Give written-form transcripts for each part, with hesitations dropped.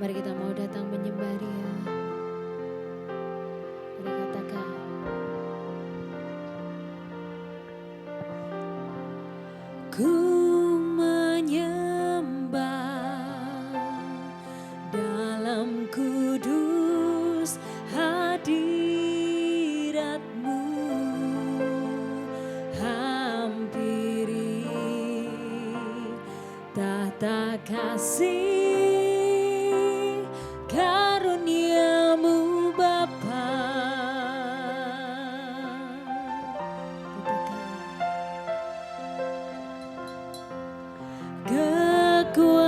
Mari kita mau datang menyembah Dia. Mari katakan, ku menyembah dalam kudus hadirat-Mu, hampiri tahta kasih karunia-Mu Bapa. Kekuatanku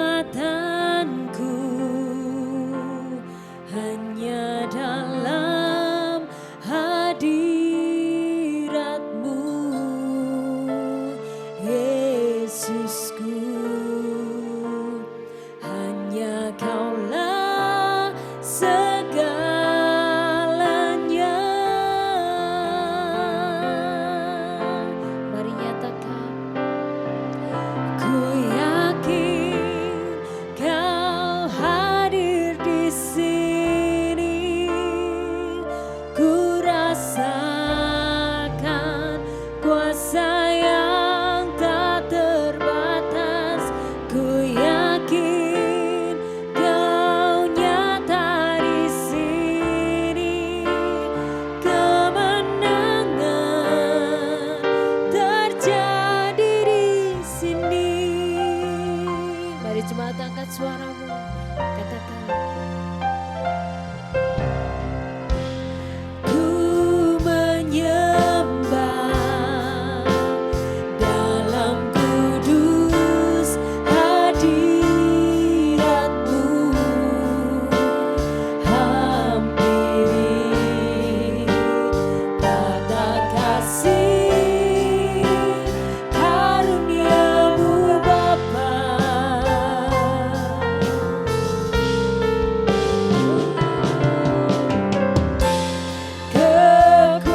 hanya dalam hadirat-Mu, Yesusku. Hanya Kaulah segalanya. Mari nyatakan, ku yakin Kau hadir di sini. Ku rasakan kuasa yang tak terbatas. Ku yakin Kau nyata di sini. Kemenangan terjadi di sini. Mari jemaat angkat suaramu, katakan, ku menyembah dalam kudus hadirat-Mu, hampiri tahta kasih karunia-Mu Bapa. Kekuatanku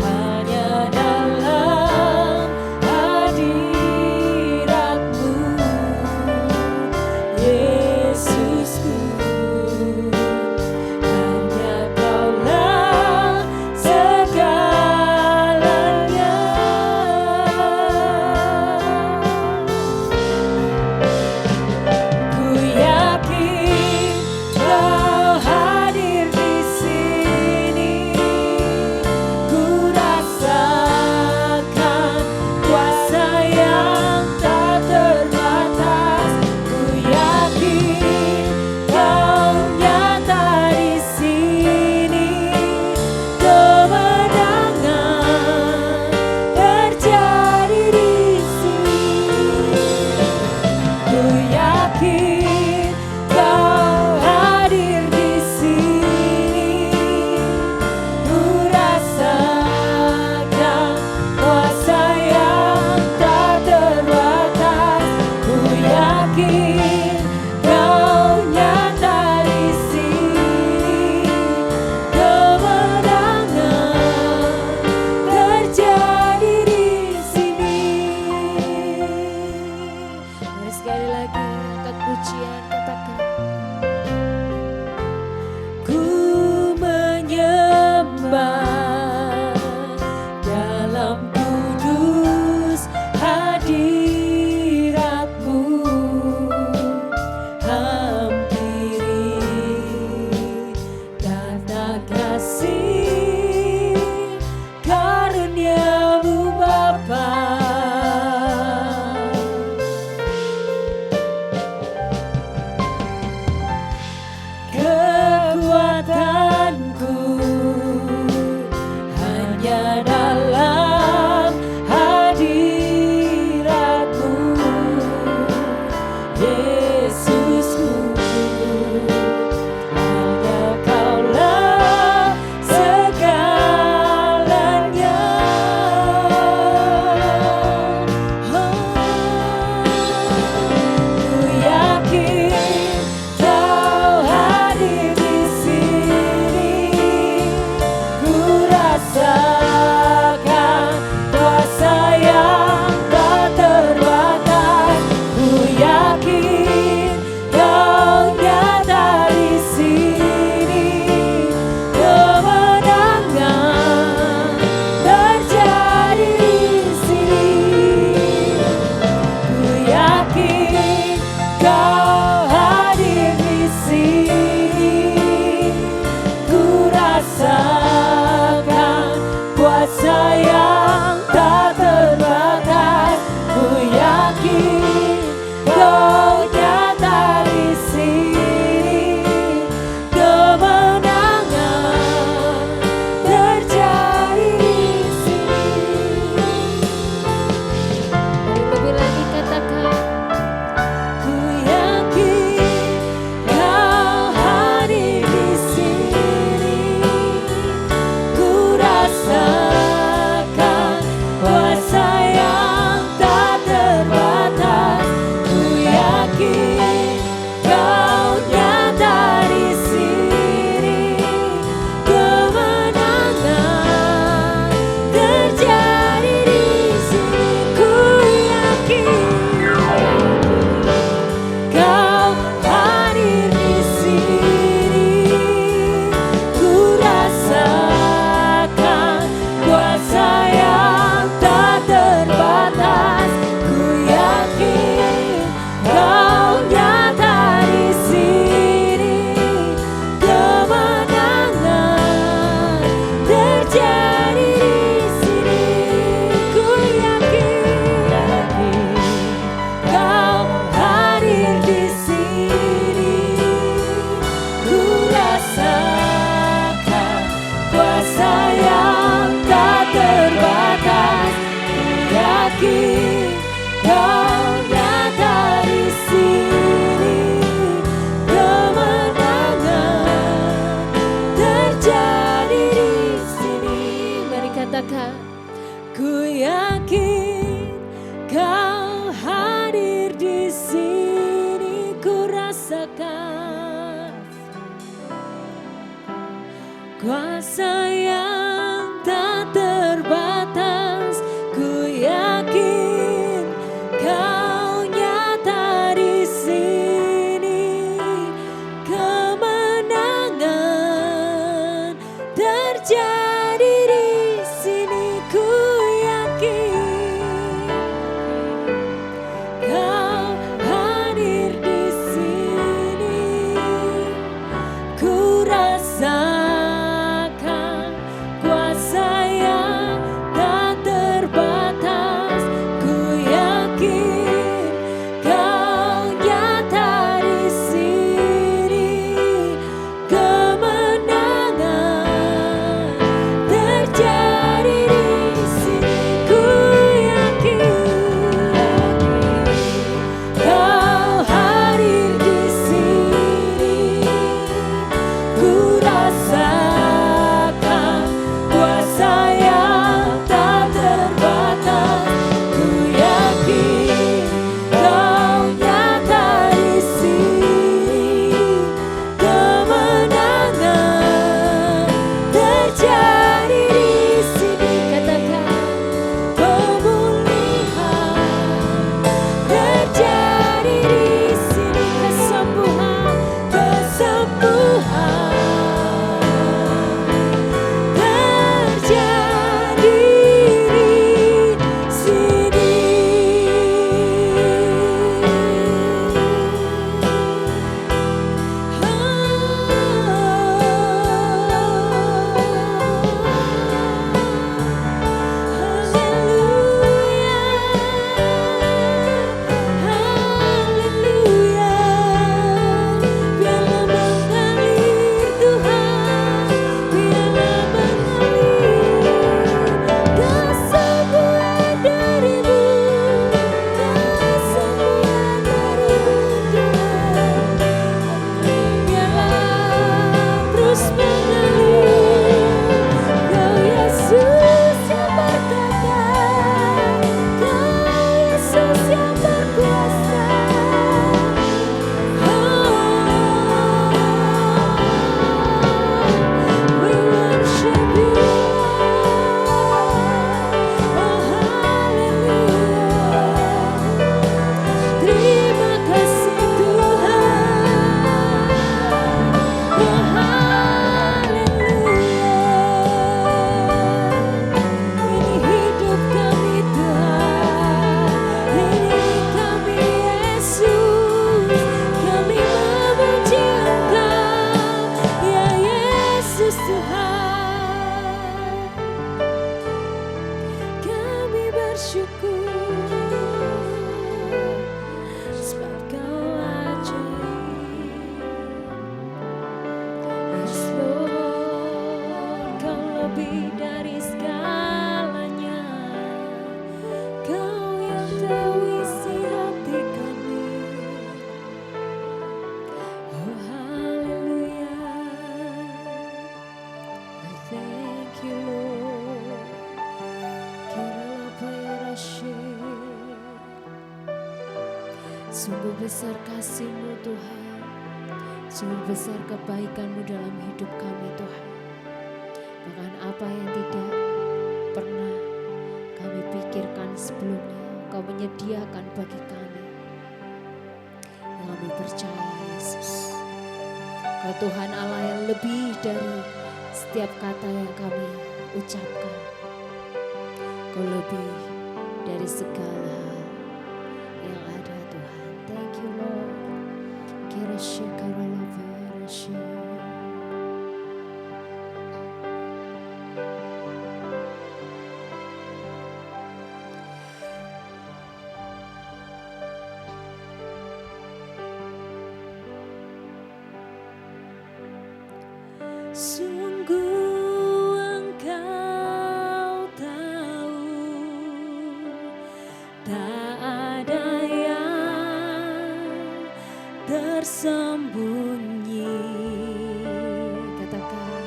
hanya dalam hadirat-Mu, Yesusku. Hanya Kaulah segalanya. Ku yakin Kau hadir di sini. Ku rasakan kuasa yang tak terbatas. Ku yakin Kau nyata di sini. Kemenangan terjadi di sini. Ku yakin Kau hadir di sini. Ku rasakan kuasa yang tak terbatas. Ku yakin Kau nyata di sini. Kemenangan terjadi di sini. Mari sekali lagi angkat pujian, katakan, ku menyembah dalam kudus hadirat-Mu, hampiri tahta kasih karunia-Mu Bapa. yakin Kau nyata di sini, kemenangan terjadi di sini. Ku yakin Kau hadir di sini, ku rasakan kuasa yang tak terbatas. Ku yakin Kau nyata di sini, kemenangan terjadi di sini. Ku yakin Kau hadir di sini, ku rasakan kuasa yang tak terbatas. Ku yakin Kau nyata di sini, kemenangan terjadi di sini. Mari katakan, ku yakin Kau hadir di sini, ku rasakan kuasa yang tak terbatas. Ku yakin Kau nyata di sini, kemenangan terjadi di sini. Ku yakin Kau hadir di sini, ku rasakan Sungguh besar kasih-Mu Tuhan, sungguh besar kebaikan-Mu dalam hidup kami Tuhan. Bahkan apa yang tidak pernah kami pikirkan sebelumnya, Engkau menyediakan bagi kami. Kami percaya Yesus, Kau Tuhan Allah yang lebih dari setiap kata yang kami ucapkan. Kau lebih dari segala hal yang ada Tuhan. Thank you Lord. Kirashe karalavarashe. Sungguh Engkau tahu, tak ada yang tersembunyi. Katakan,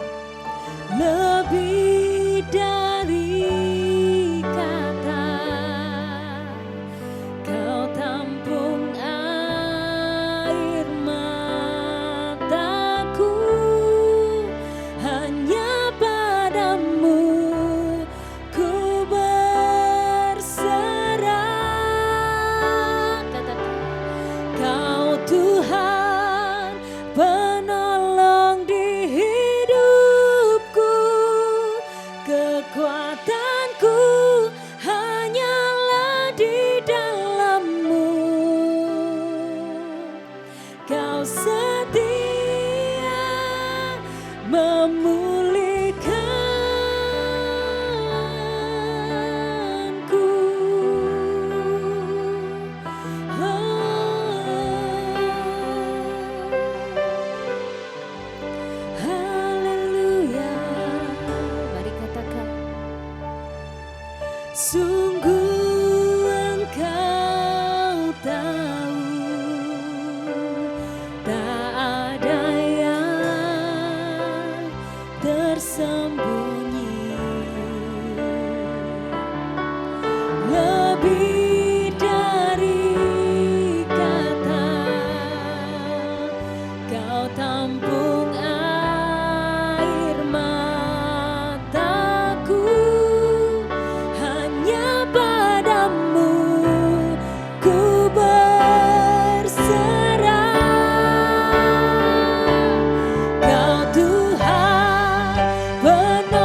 lebih dari kata Kau tampung air mataku. Hanya padamu ku berserah. Katakan, Kau Tuhan penolong di hidupku. Kekuatanku hanyalah di dalam-Mu. Kau setia memulihkanku. Haleluya. Mari katakan, sungguh Engkau tahu, tak ada yang tersembunyi. Lebih dari kata Kau tampung air mataku. Hanya padamu ku berserah. Kau Tuhan penolong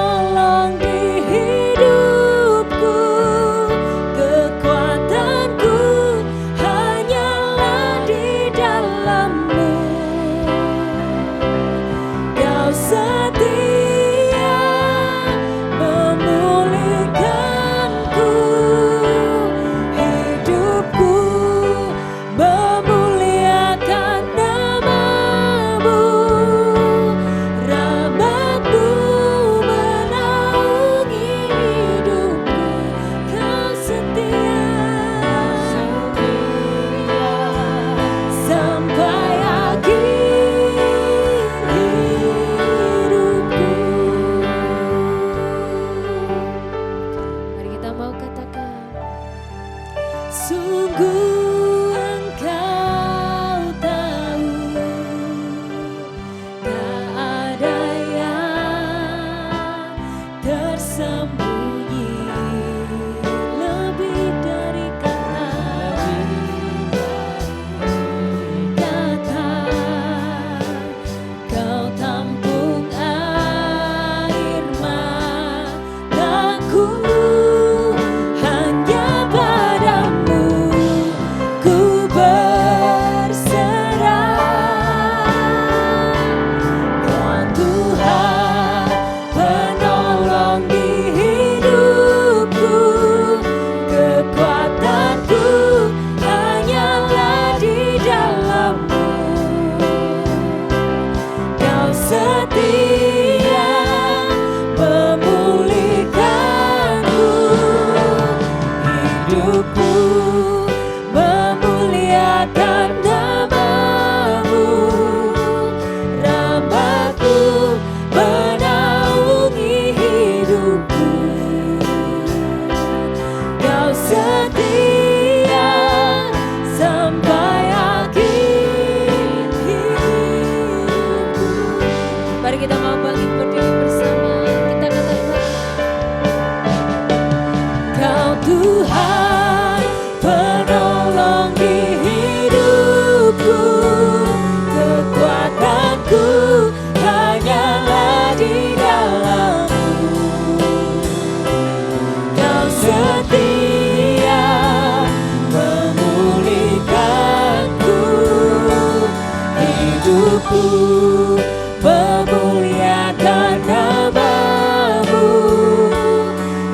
hidupku memuliakan nama-Mu.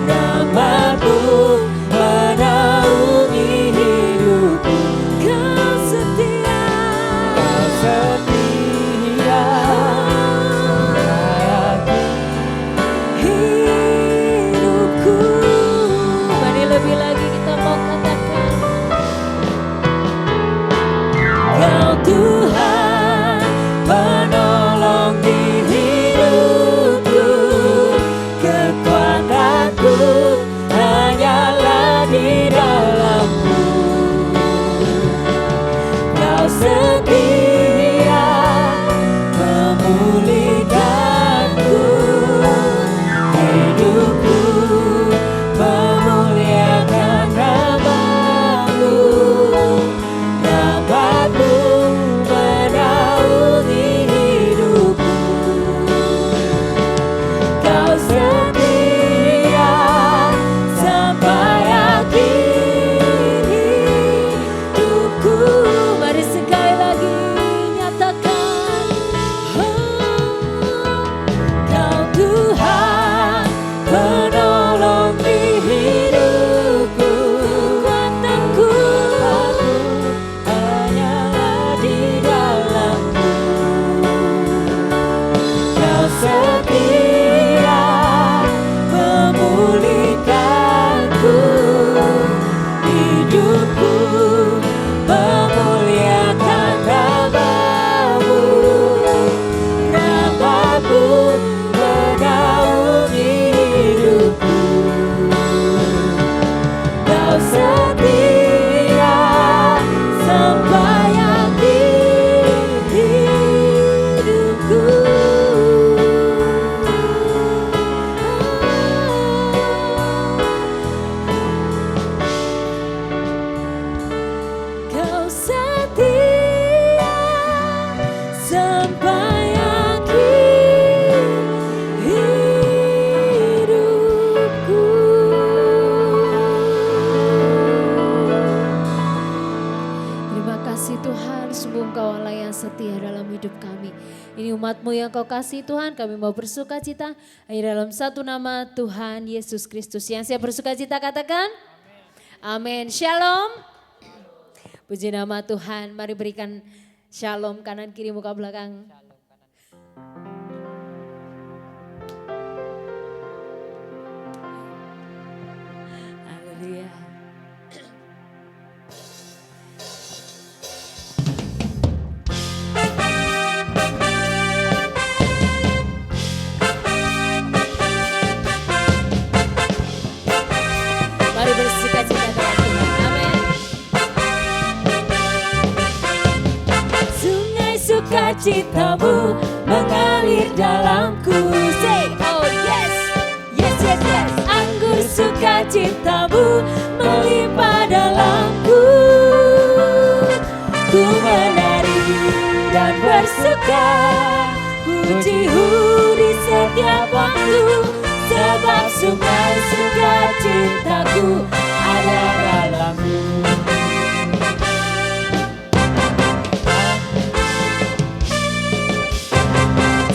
Nama-Mu menaungi hidupku. Kau setia, Kau setia mengayomi hidupku. Mari lebih lagi kita mau katakan, Kau Tuhan penolong di hidupku. Kekuatanku hanyalah di dalam-Mu. Kau setia memulihkanku. Hidupku memuliakan nama-Mu. Nama-Mu menaungi hidupku. Kau setia sampai akhir hidupku. mari sekali lagi nyatakan, Kau Tuhan penolong di hidupku. kekuatanku Hanyalah di dalam-Mu. Kau setia memulihkanku. Hidupku memuliakan nama-Mu. Nama-Mu menaungi hidupku. Kau setia sampai akhir hidupku. Kau setia sampai akhir hidupku. Terima kasih Tuhan, sungguh Engkau Allah yang setia dalam hidup kami. Ini umat-Mu yang Kau kasih Tuhan, kami mau bersuka cita hanya dalam satu nama Tuhan Yesus Kristus. Yang siap bersuka cita katakan amin. Shalom. Puji nama Tuhan, mari berikan shalom kanan kiri muka belakang. Haleluya. Mari bersuka cita dalam Tuhan. Amin. Sungai sukacitamu mengalir dalamku. Say, oh yes, yes, yes, yes. Anggur sukacitamu melimpah dalamku. Ku menari dan bersuka, pujimu di setiap waktu. Sebab sungai sukacitaku ada dalammu.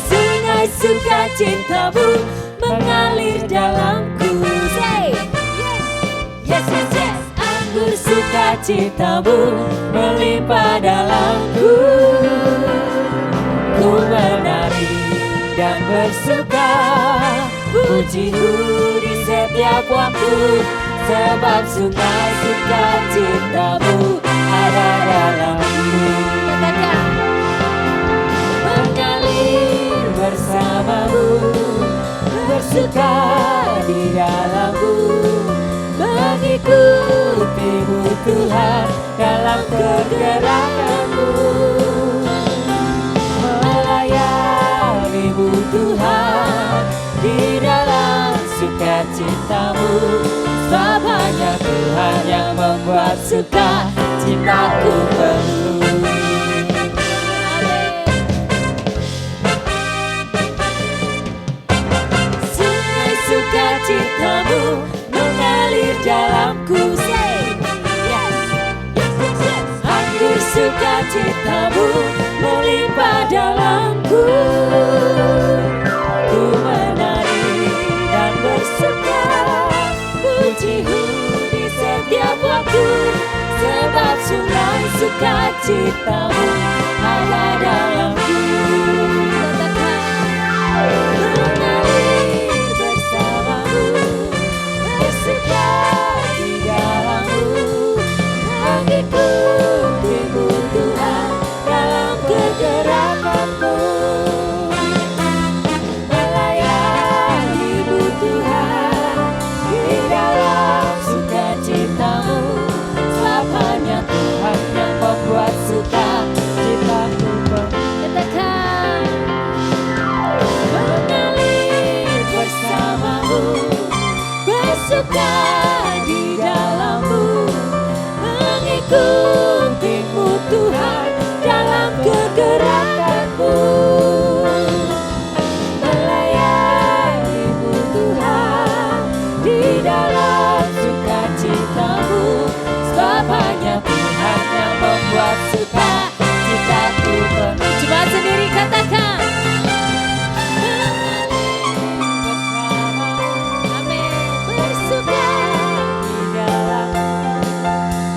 Sungai sukacitamu mengalir dalamku. Say, yes, yes, yes. Anggur sukacitamu melimpah dalamku. Ku menari dan bersuka, pujimu di setiap waktu. Sebab sungai sukacitamu ada dalamku. Katakan, Mengalir bersamamu, bersuka di dalammu. Mengikutimu Tuhan dalam kegerakanmu. Melayanimu Tuhan di dalam sukacitamu. Sebab hanya Tuhan yang membuat suka cintaku penuh. Sungai sukacitamu mengalir dalamku. Say, yes, yes, yes, yes. Anggur sukacitamu melimpah dalamku. sukacitamu ada dalamku. Mengalir bersamamu, bersuka di dalammu, mengikutimu Tuhan dalam kegerakanku. Melayanimu Tuhan di dalam sukacitamu, sebab hanya Tuhan yang membuat sukacitaku Katakan, mengalir bersamamu, bersuka di dalammu, mengikutimu Tuhan dalam kegerakanku. Melayanimu Tuhan di dalam sukacitamu, sebab hanya Tuhan yang membuat sukacitaku penuh. coba sendiri katakan. Amin. Bersuka di dalam,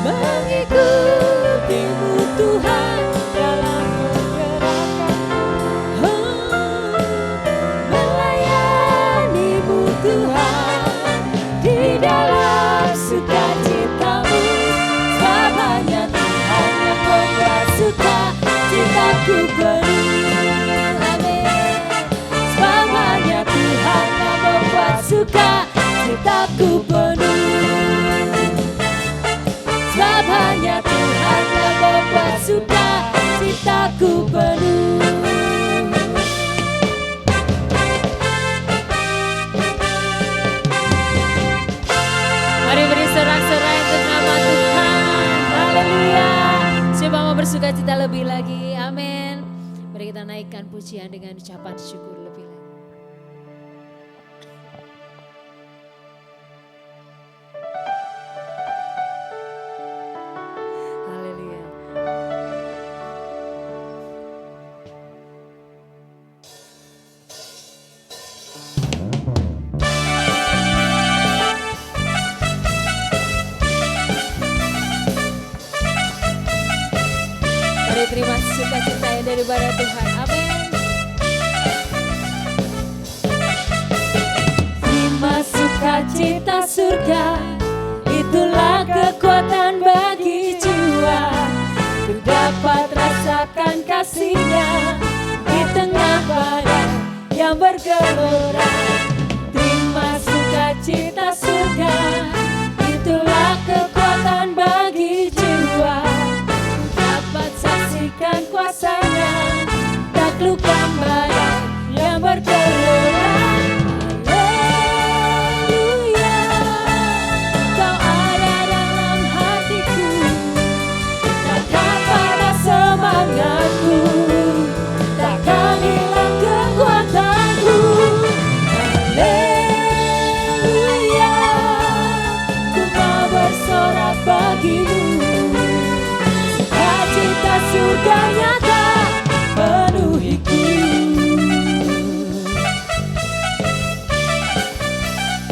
mengikutimu Tuhan dalam kegerakanmu. Melayanimu Tuhan di dalam sukacitamu, sebab hanya Tuhan yang membuat sukacitaku penuh. Amin. Sebab hanya Tuhan yang membuat sukacitaku penuh. Sebab hanya Tuhan yang membuat sukacitaku penuh. Mari beri sorak-sorai untuk nama Tuhan. Haleluya. Coba mau bersukacita lebih lagi. Amin. Mari kita naikkan pujian dengan ucapan syukur lebih lagi. Haleluya. Mari terima sukacita yang daripada Tuhan. Amin. Terima sukacita surga, itulah kekuatan bagi jiwa. Ku dapat rasakan kasih-Nya di tengah badai yang bergelora. Terima sukacita surga, itulah kekuatan bagi jiwa. Ku dapat saksikan kuasa-Nya, taklukkan badai yang bergelora. Haleluya, Kau ada dalam hatiku, takkan pada semangatku, takkan hilang kekuatanku. Haleluya, ku mau bersorak bagimu, sukacita surga nyata penuhiku.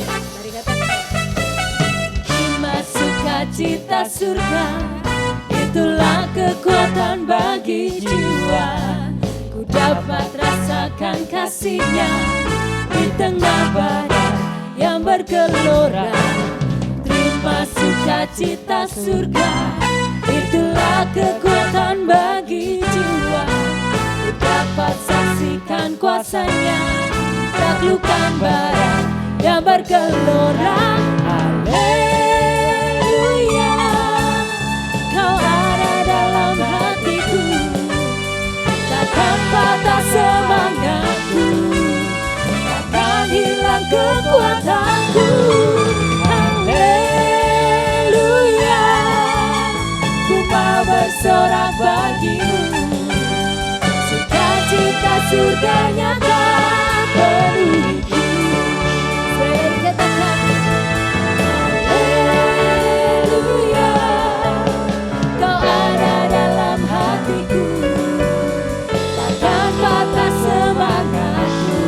Mari katakan. Terima sukacita surga, itulah kekuatan bagi jiwa. Ku dapat rasakan kasih-Nya di tengah badai yang bergelora. Terima sukacita surga, itulah kekuatan bagi jiwa. Ku dapat saksikan kuasa-Nya, taklukkan badai yang bergelora. Haleluya, Kau ada dalam hatiku, takkan patah semangatku, takkan hilang kekuatanku. Haleluya, ku mau bersorak bagimu, sukacita surga nyata penuhiku. Katakan, haleluya, Kau ada dalam hatiku, takkan patah semangatku,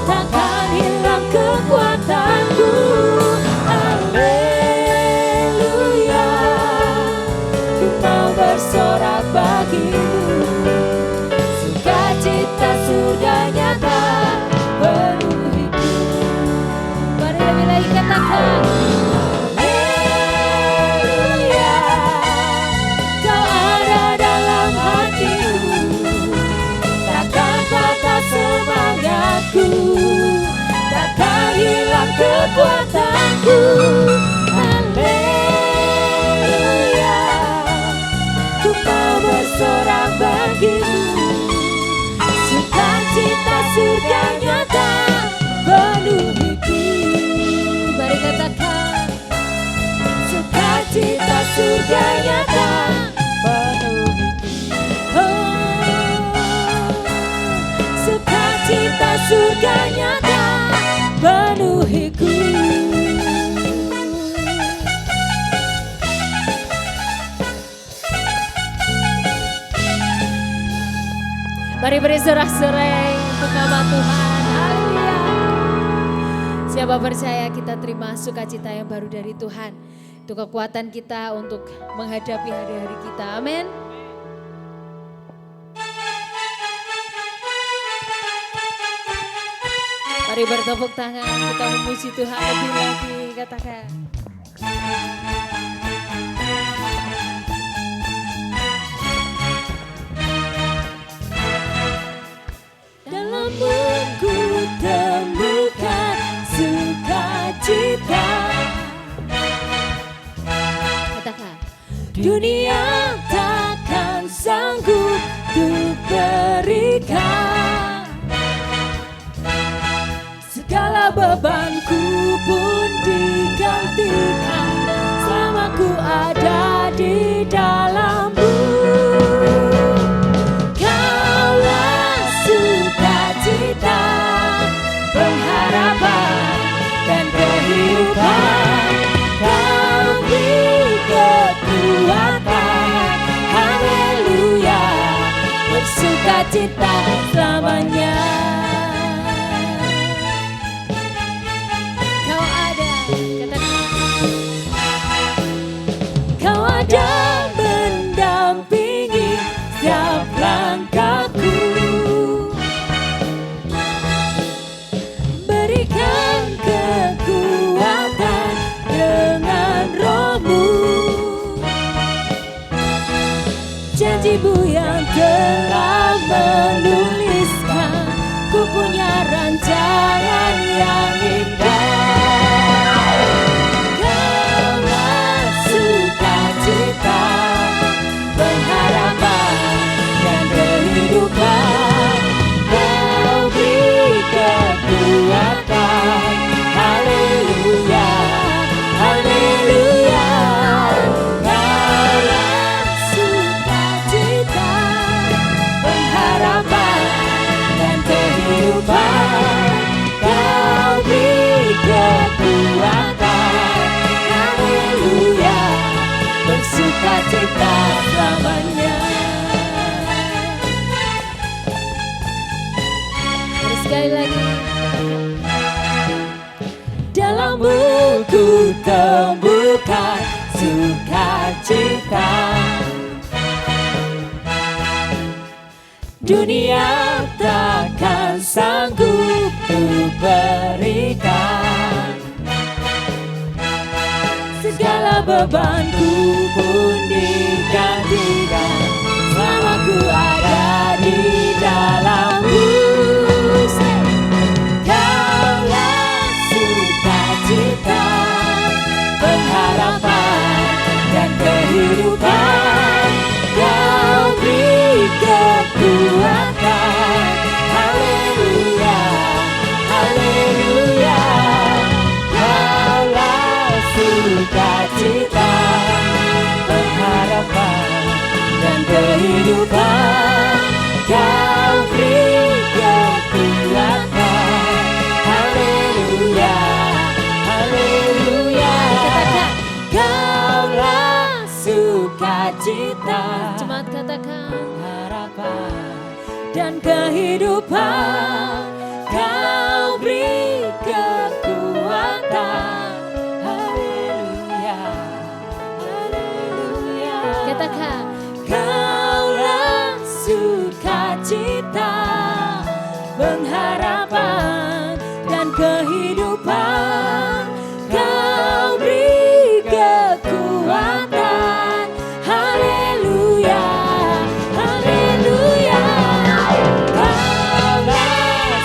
takkan hilang kekuatanku. Haleluya, ku mau kekuatanku. Haleluya, ku mau bersorak bagimu. Sukacita surga nyata penuhiku. Mari katakan, Sukacita surga nyata penuhiku. Oh, sukacita surga nyata penuhiku. mari beri sorak-sorai untuk nama Tuhan. Haleluya. Siapa percaya kita terima sukacita yang baru dari Tuhan. Itu kekuatan kita untuk menghadapi hari-hari kita. Amin. Mari bertepuk tangan, kita memuji Tuhan lebih lagi. Katakan. Dalammu ku temukan sukacita. Katakan. Dunia takkan sanggup untuk berikan. Segala bebanku pun digantikan selama ku ada di dalammu. Kaulah sukacita, pengharapan dan kehidupan. Kau beri kekuatan, haleluya, bersukacita selamanya. Kau ada, katakan. Kau ada mendampingi setiap langkahku. Berikan kekuatan dengan roh-Mu. Janji-Mu yang telah menuliskan, ku punya rancangan yang indah. Kaulah sukacita, pengharapan dan kehidupan. Kau beri kekuatan, haleluya, haleluya. Kaulah sukacita, pengharapan dan kehidupan. Kau beri kekuatan, haleluya, bersukacita selamanya. Mari sekali lagi. Dalammu ku temukan sukacita. Dunia takkan sanggup ku berikan. Segala bebanku pun digantikan selama ku ada di dalammu. Kaulah sukacita, pengharapan dan kehidupan. Kau beri kekuatan, haleluya, haleluya. Kaulah sukacita, pengharapan dan kehidupan. Kau beri kekuatan, haleluya, haleluya. Kaulah sukacita, Jemaat katakan. harapan dan kehidupan. Kau beri kekuatan, haleluya, haleluya. Katakan. Kaulah sukacita, pengharapan dan kehidupan. Kau beri kekuatan, haleluya, haleluya. Kaulah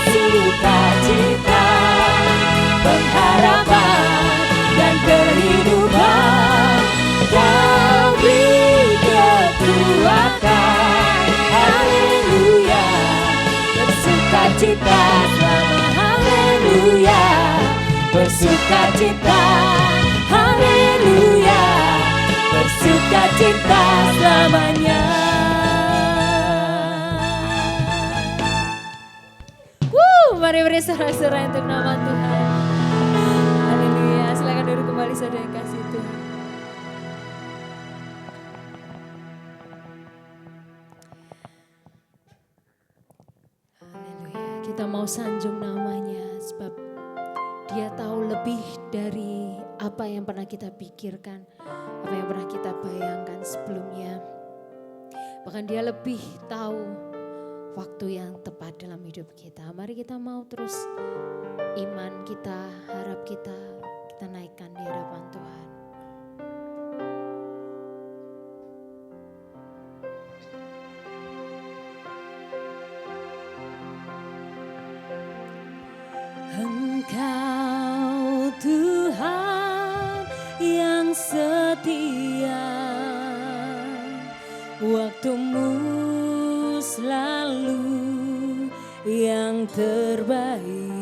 bersukacita selama haleluya, bersukacita haleluya, bersukacita selamanya. Mari beri sorak-sorai untuk nama Tuhan. Haleluya. Silakan duduk kembali saudara yang kasih Tuhan. Haleluya. Kita mau sanjung namanya sebab Dia tahu lebih dari apa yang pernah kita pikirkan, apa yang pernah kita bayangkan sebelumnya. Bahkan Dia lebih tahu waktu yang tepat dalam hidup kita. Mari kita mau terus iman kita, harap kita naikkan di hadapan Tuhan. Engkau Tuhan yang setia, waktumu selalu yang terbaik.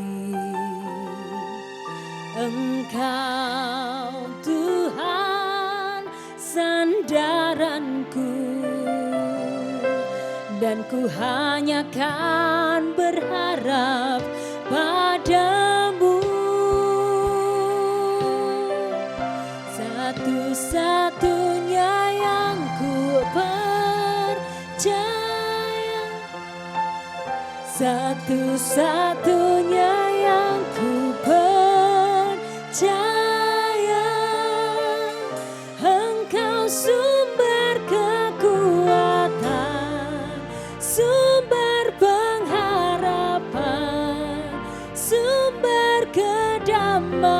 Engkau Tuhan sandaranku, dan ku hanya kan berharap padamu. Satu-satunya yang ku percaya, satu-satunya yang ku percaya, Engkau sumber kekuatan, sumber pengharapan, sumber kedamaian.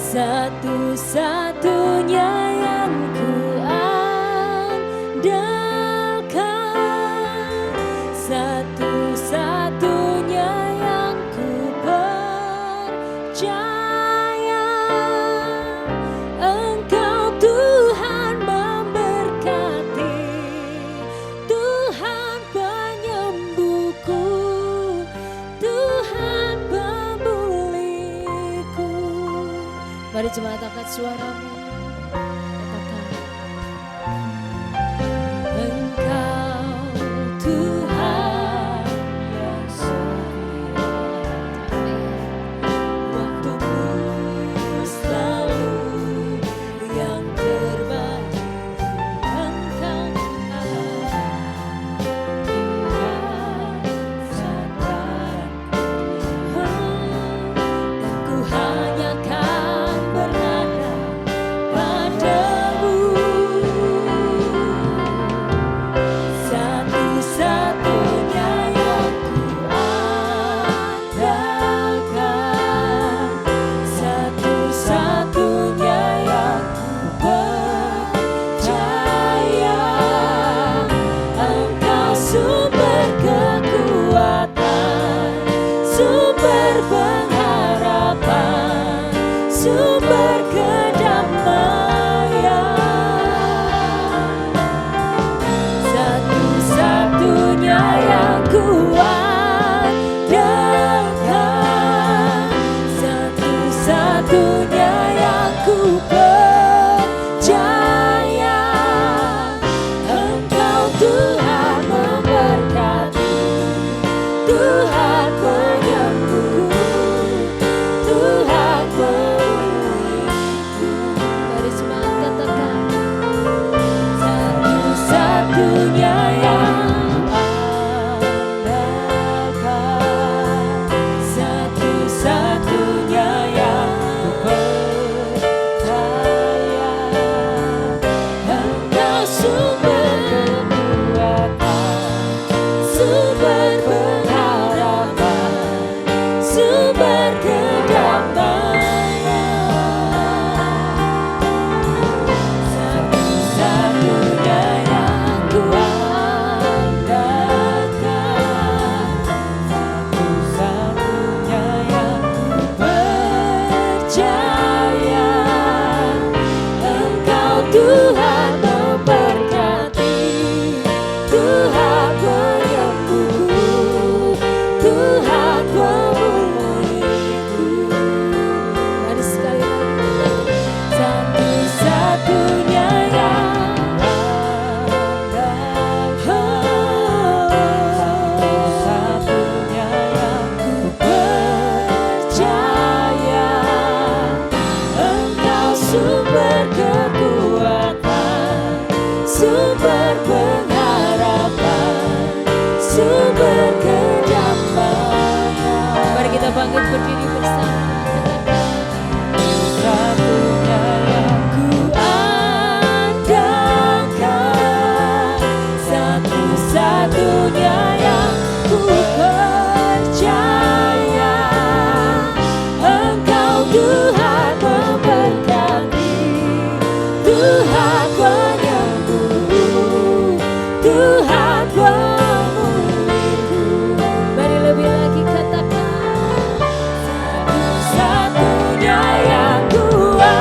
Satu-satunya yang ku andalkan, satu-satunya yang ku percaya, Engkau Tuhan memberkati, Tuhan penyembuhku, Tuhan pemulihku. Mari jemaat angkat suaramu. Katakan. Engkau Tuhan yang setia, waktumu selalu yang terbaik. Engkau Tuhan sandaranku, dan ku hanya kan berharap padamu. Satu-satunya yang ku andalkan, satu-satunya yang ku percaya, Engkau sumber kekuatan, sumber pengharapan, sumber kedamaian. Satu-satunya yang ku andalkan, satu-satunya yang ku percaya, Engkau Tuhan memberkati, Tuhan penyembuhku, Tuhan pemulihku. Mari semangat katakan. Satu-satunya yang andalkan, satu-satunya yang ku percaya, Engkau sumber kekuatan, sumber pengharapan, sumber kedamaian. Satu-satunya yang ku andalkan, satu-satunya yang ku percaya, Engkau Tuhan memberkati, Tuhan Tuhan penyembuhku, Tuhan pemulihku. Mari lebih lagi katakan. Satu-satunya yang kuandalkan,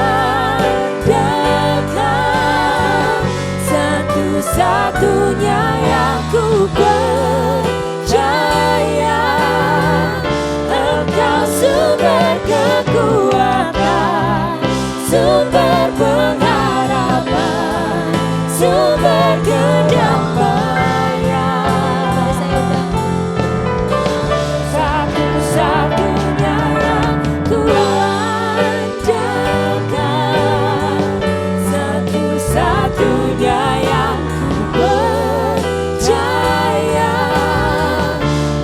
satu-satunya yang ku percaya. Engkau sumber kekuatan, sumber pengharapan, sumber kedamaian. Mari saya undang. Satu-satunya yang ku andalkan, satu-satunya yang ku percaya.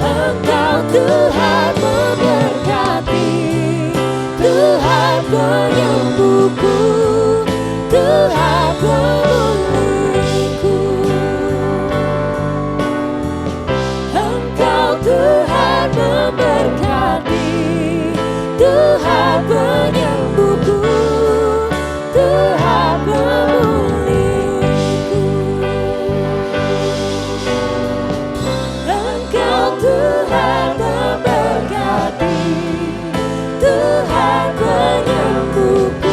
Engkau Tuhan memberkati, Tuhan penyembuhku, Tuhan pemulihku. Engkau Tuhan memberkati, Tuhan penyembuhku, Tuhan pemulihku. Engkau Tuhan memberkati, Tuhan penyembuhku,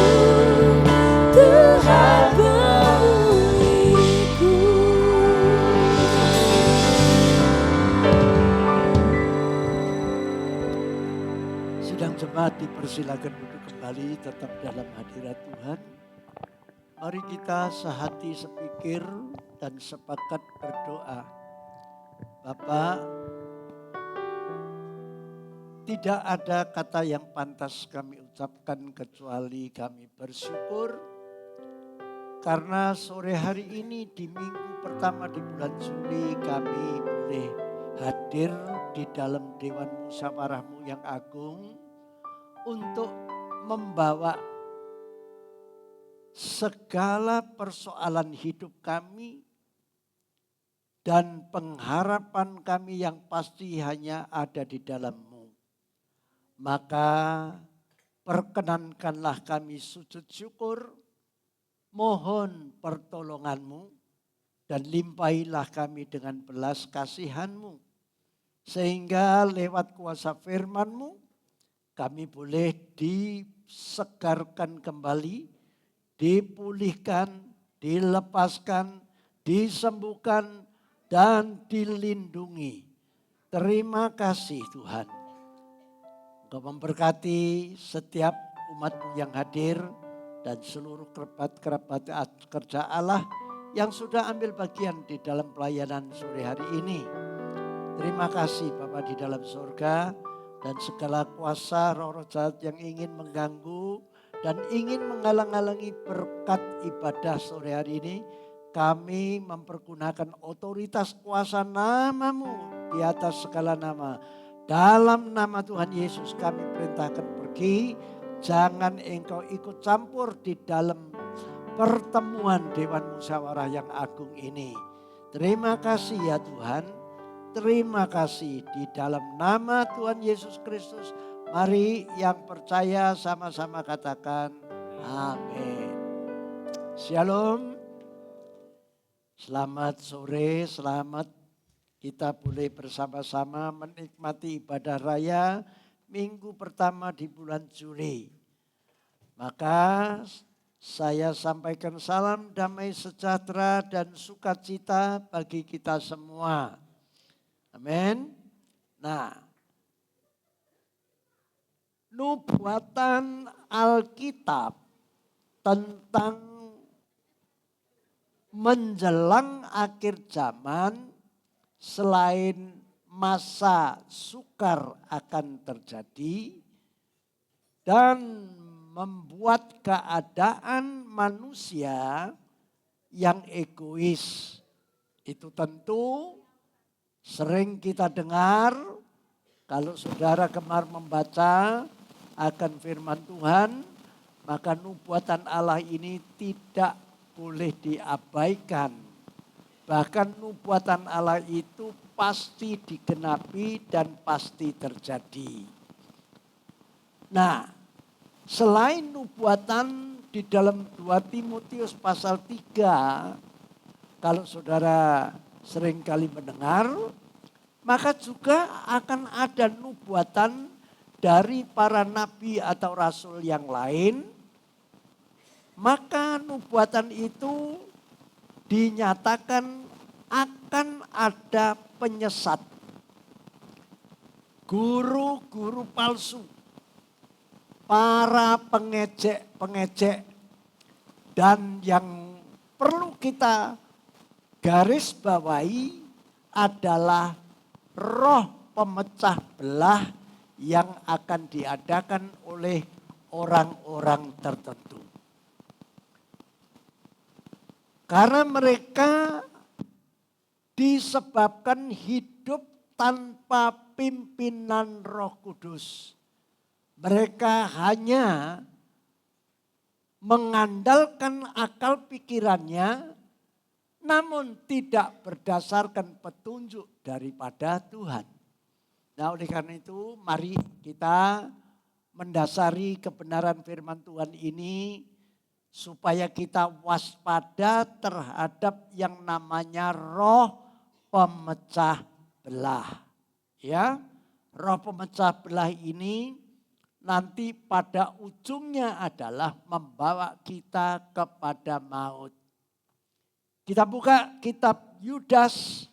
Tuhan pemulihku. Sidang jemaat dipersilakan duduk kembali tetap dalam hadirat Tuhan. Mari kita sehati sepikir dan sepakat berdoa. Bapa, tidak ada kata yang pantas kami ucapkan kecuali kami bersyukur karena sore hari ini di minggu pertama di bulan Juli kami boleh hadir di dalam Dewan Musyawarah-Mu yang agung untuk membawa segala persoalan hidup kami dan pengharapan kami yang pasti hanya ada di dalam-Mu. Maka perkenankanlah kami sujud syukur, mohon pertolongan-Mu dan limpahilah kami dengan belas kasihan-Mu. Sehingga lewat kuasa firman-Mu kami boleh disegarkan kembali, dipulihkan, dilepaskan, disembuhkan, dan dilindungi. Terima kasih Tuhan. Engkau memberkati setiap umat-Mu yang hadir dan seluruh kerabat-kerabat kerja Allah yang sudah ambil bagian di dalam pelayanan sore hari ini. Terima kasih Bapa di dalam surga dan segala kuasa roh-roh jahat yang ingin mengganggu dan ingin menghalang-halangi berkat ibadah sore hari ini. Kami mempergunakan otoritas kuasa nama-Mu di atas segala nama. Dalam nama Tuhan Yesus kami perintahkan pergi. Jangan engkau ikut campur di dalam pertemuan Dewan Musyawarah yang agung ini. Terima kasih ya Tuhan. Terima kasih di dalam nama Tuhan Yesus Kristus. Mari yang percaya sama-sama katakan amin. Shalom. Selamat sore, selamat kita boleh bersama-sama menikmati ibadah raya minggu pertama di bulan Juli. Maka saya sampaikan salam damai sejahtera dan sukacita bagi kita semua. Amin. Nah, nubuatan Alkitab tentang menjelang akhir zaman selain masa sukar akan terjadi dan membuat keadaan manusia yang egois. Itu tentu sering kita dengar kalau saudara gemar membaca akan firman Tuhan, maka nubuatan Allah ini tidak boleh diabaikan. Bahkan nubuatan Allah itu pasti digenapi dan pasti terjadi. Nah, selain nubuatan di dalam 2 Timotius pasal 3, kalau saudara seringkali mendengar, maka juga akan ada nubuatan dari para nabi atau rasul yang lain. Maka nubuatan itu dinyatakan akan ada penyesat, guru-guru palsu, para pengejek-pengejek, dan yang perlu kita garis bawahi adalah roh pemecah belah yang akan diadakan oleh orang-orang tertentu. Karena mereka disebabkan hidup tanpa pimpinan Roh Kudus. Mereka hanya mengandalkan akal pikirannya, namun tidak berdasarkan petunjuk daripada Tuhan. Nah, oleh karena itu mari kita mendasari kebenaran firman Tuhan ini supaya kita waspada terhadap yang namanya roh pemecah belah. Ya, roh pemecah belah ini nanti pada ujungnya adalah membawa kita kepada maut. Kita buka kitab Yudas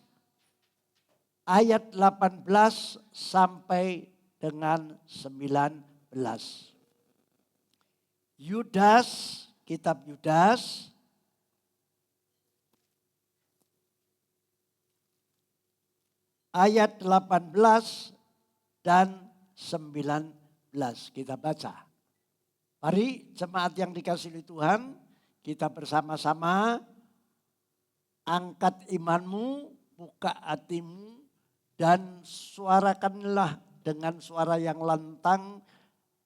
ayat 18 sampai dengan 19. Yudas, kitab Yudas ayat 18 dan 19. Kita baca. Mari jemaat yang dikasihi Tuhan, kita bersama-sama angkat imanmu, buka hatimu, dan suarakanlah dengan suara yang lantang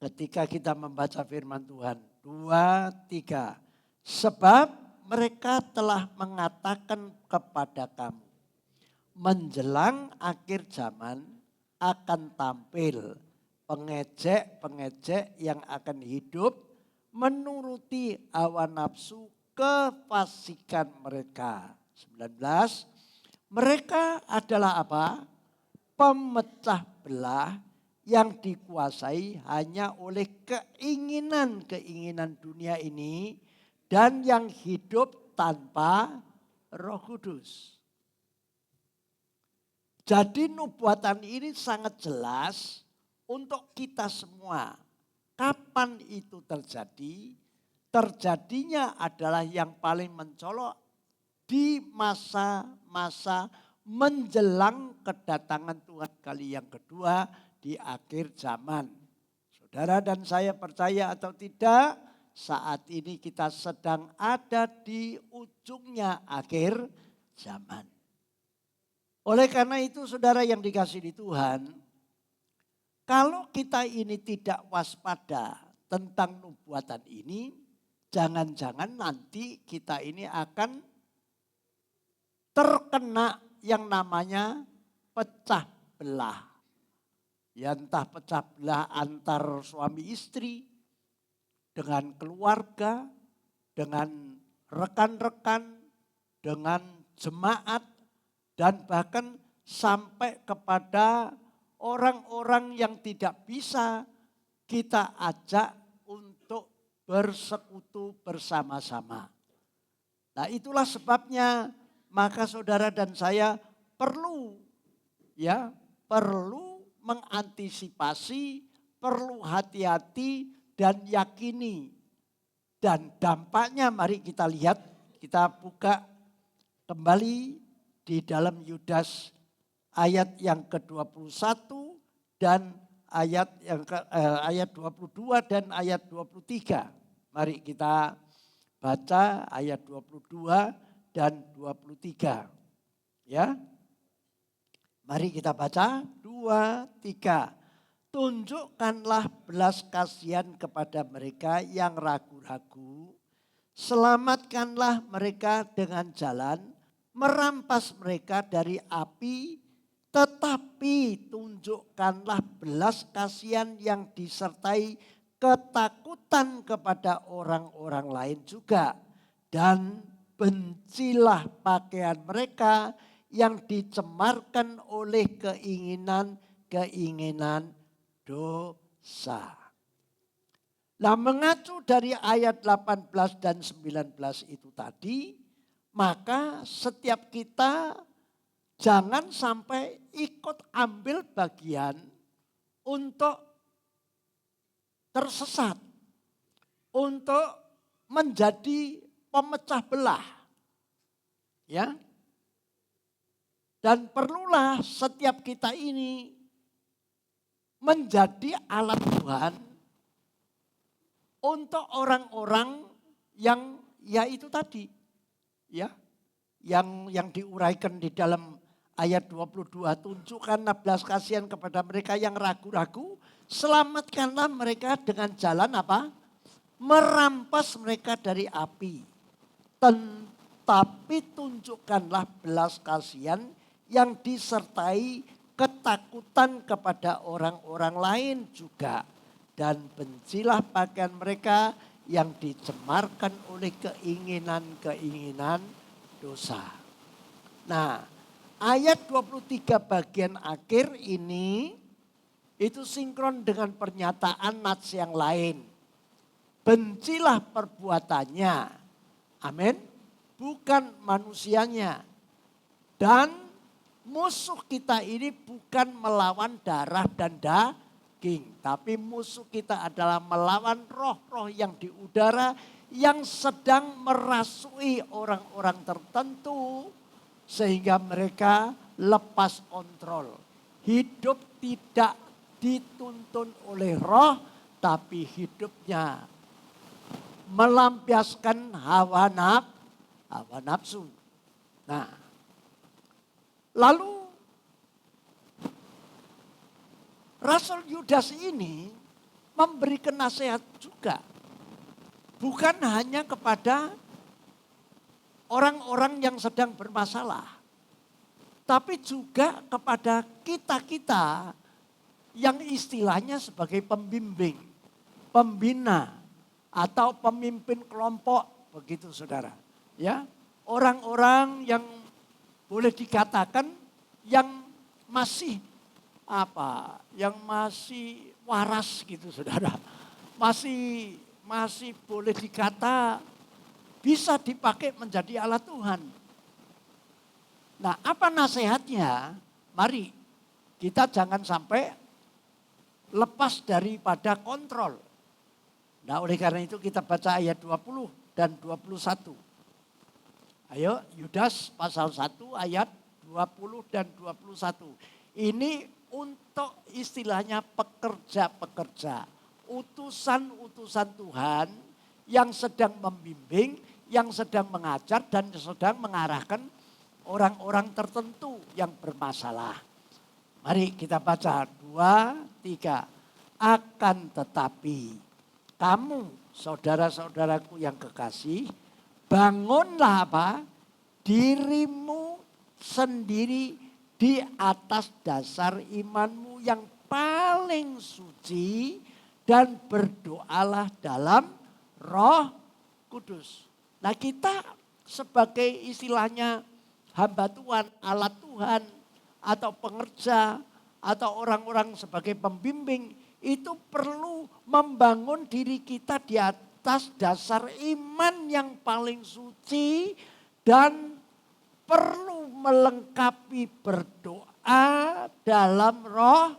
ketika kita membaca firman Tuhan. 2, 3. Sebab mereka telah mengatakan kepada kamu, menjelang akhir zaman akan tampil pengejek-pengejek yang akan hidup menuruti hawa nafsu kefasikan mereka. 19. Mereka adalah apa? Pemecah belah yang dikuasai hanya oleh keinginan-keinginan dunia ini dan yang hidup tanpa Roh Kudus. Jadi nubuatan ini sangat jelas untuk kita semua. Kapan itu terjadi? Terjadinya adalah yang paling mencolok di masa-masa menjelang kedatangan Tuhan kali yang kedua di akhir zaman. Saudara dan saya percaya atau tidak, saat ini kita sedang ada di ujungnya akhir zaman. Oleh karena itu saudara yang dikasihi Tuhan, kalau kita ini tidak waspada tentang nubuatan ini, jangan-jangan nanti kita ini akan terkena yang namanya pecah belah. Ya entah pecah belah antar suami istri, dengan keluarga, dengan rekan-rekan, dengan jemaat, dan bahkan sampai kepada orang-orang yang tidak bisa kita ajak untuk bersekutu bersama-sama. Nah itulah sebabnya maka saudara dan saya perlu mengantisipasi, perlu hati-hati dan yakini. Dan dampaknya mari kita lihat, kita buka kembali di dalam Yudas ayat yang ke-21 dan ayat 22 dan ayat 23. Mari kita baca ayat 22 dan 23. Ya. Mari kita baca 2, 3. Tunjukkanlah belas kasihan kepada mereka yang ragu-ragu. Selamatkanlah mereka dengan jalan, merampas mereka dari api, tetapi tunjukkanlah belas kasihan yang disertai ketakutan kepada orang-orang lain juga. Dan bencilah pakaian mereka yang dicemarkan oleh keinginan-keinginan dosa. Nah, mengacu dari ayat 18 dan 19 itu tadi, maka setiap kita jangan sampai ikut ambil bagian untuk tersesat, untuk menjadi pemecah belah. Ya. Dan perlulah setiap kita ini menjadi alat Tuhan untuk orang-orang yang ya itu tadi, ya, yang diuraikan di dalam ayat 22, tunjukkanlah belas kasihan kepada mereka yang ragu-ragu, selamatkanlah mereka dengan jalan apa? Merampas mereka dari api. Tetapi tunjukkanlah belas kasihan yang disertai ketakutan kepada orang-orang lain juga. Dan bencilah pakaian mereka yang dicemarkan oleh keinginan-keinginan dosa. Nah, ayat 23 bagian akhir ini itu sinkron dengan pernyataan nats yang lain. Bencilah perbuatannya, amin, bukan manusianya. Dan musuh kita ini bukan melawan darah dan daging, tapi musuh kita adalah melawan roh-roh yang di udara yang sedang merasui orang-orang tertentu sehingga mereka lepas kontrol. Hidup tidak dituntun oleh roh, tapi hidupnya melampiaskan hawa nafsu. Nah, lalu Rasul Yudas ini memberikan nasihat juga. Bukan hanya kepada orang-orang yang sedang bermasalah. Tapi juga kepada kita-kita yang istilahnya sebagai pembimbing, pembina, atau pemimpin kelompok. Begitu saudara. Ya, orang-orang yang boleh dikatakan yang masih yang masih waras gitu saudara. Masih boleh dikata bisa dipakai menjadi alat Tuhan. Nah, apa nasihatnya? Mari kita jangan sampai lepas daripada kontrol. Nah, oleh karena itu kita baca ayat 20 dan 21. Ayo, Yudas pasal 1 ayat 20 dan 21. Ini untuk istilahnya pekerja-pekerja, utusan-utusan Tuhan yang sedang membimbing, yang sedang mengajar dan sedang mengarahkan orang-orang tertentu yang bermasalah. Mari kita baca 2, 3. Akan tetapi kamu saudara-saudaraku yang kekasih, bangunlah dirimu sendiri di atas dasar imanmu yang paling suci dan berdoalah dalam Roh Kudus. Nah, kita sebagai istilahnya hamba Tuhan, alat Tuhan, atau pengerja, atau orang-orang sebagai pembimbing, itu perlu membangun diri kita di atas dasar iman yang paling suci dan perlu melengkapi berdoa dalam Roh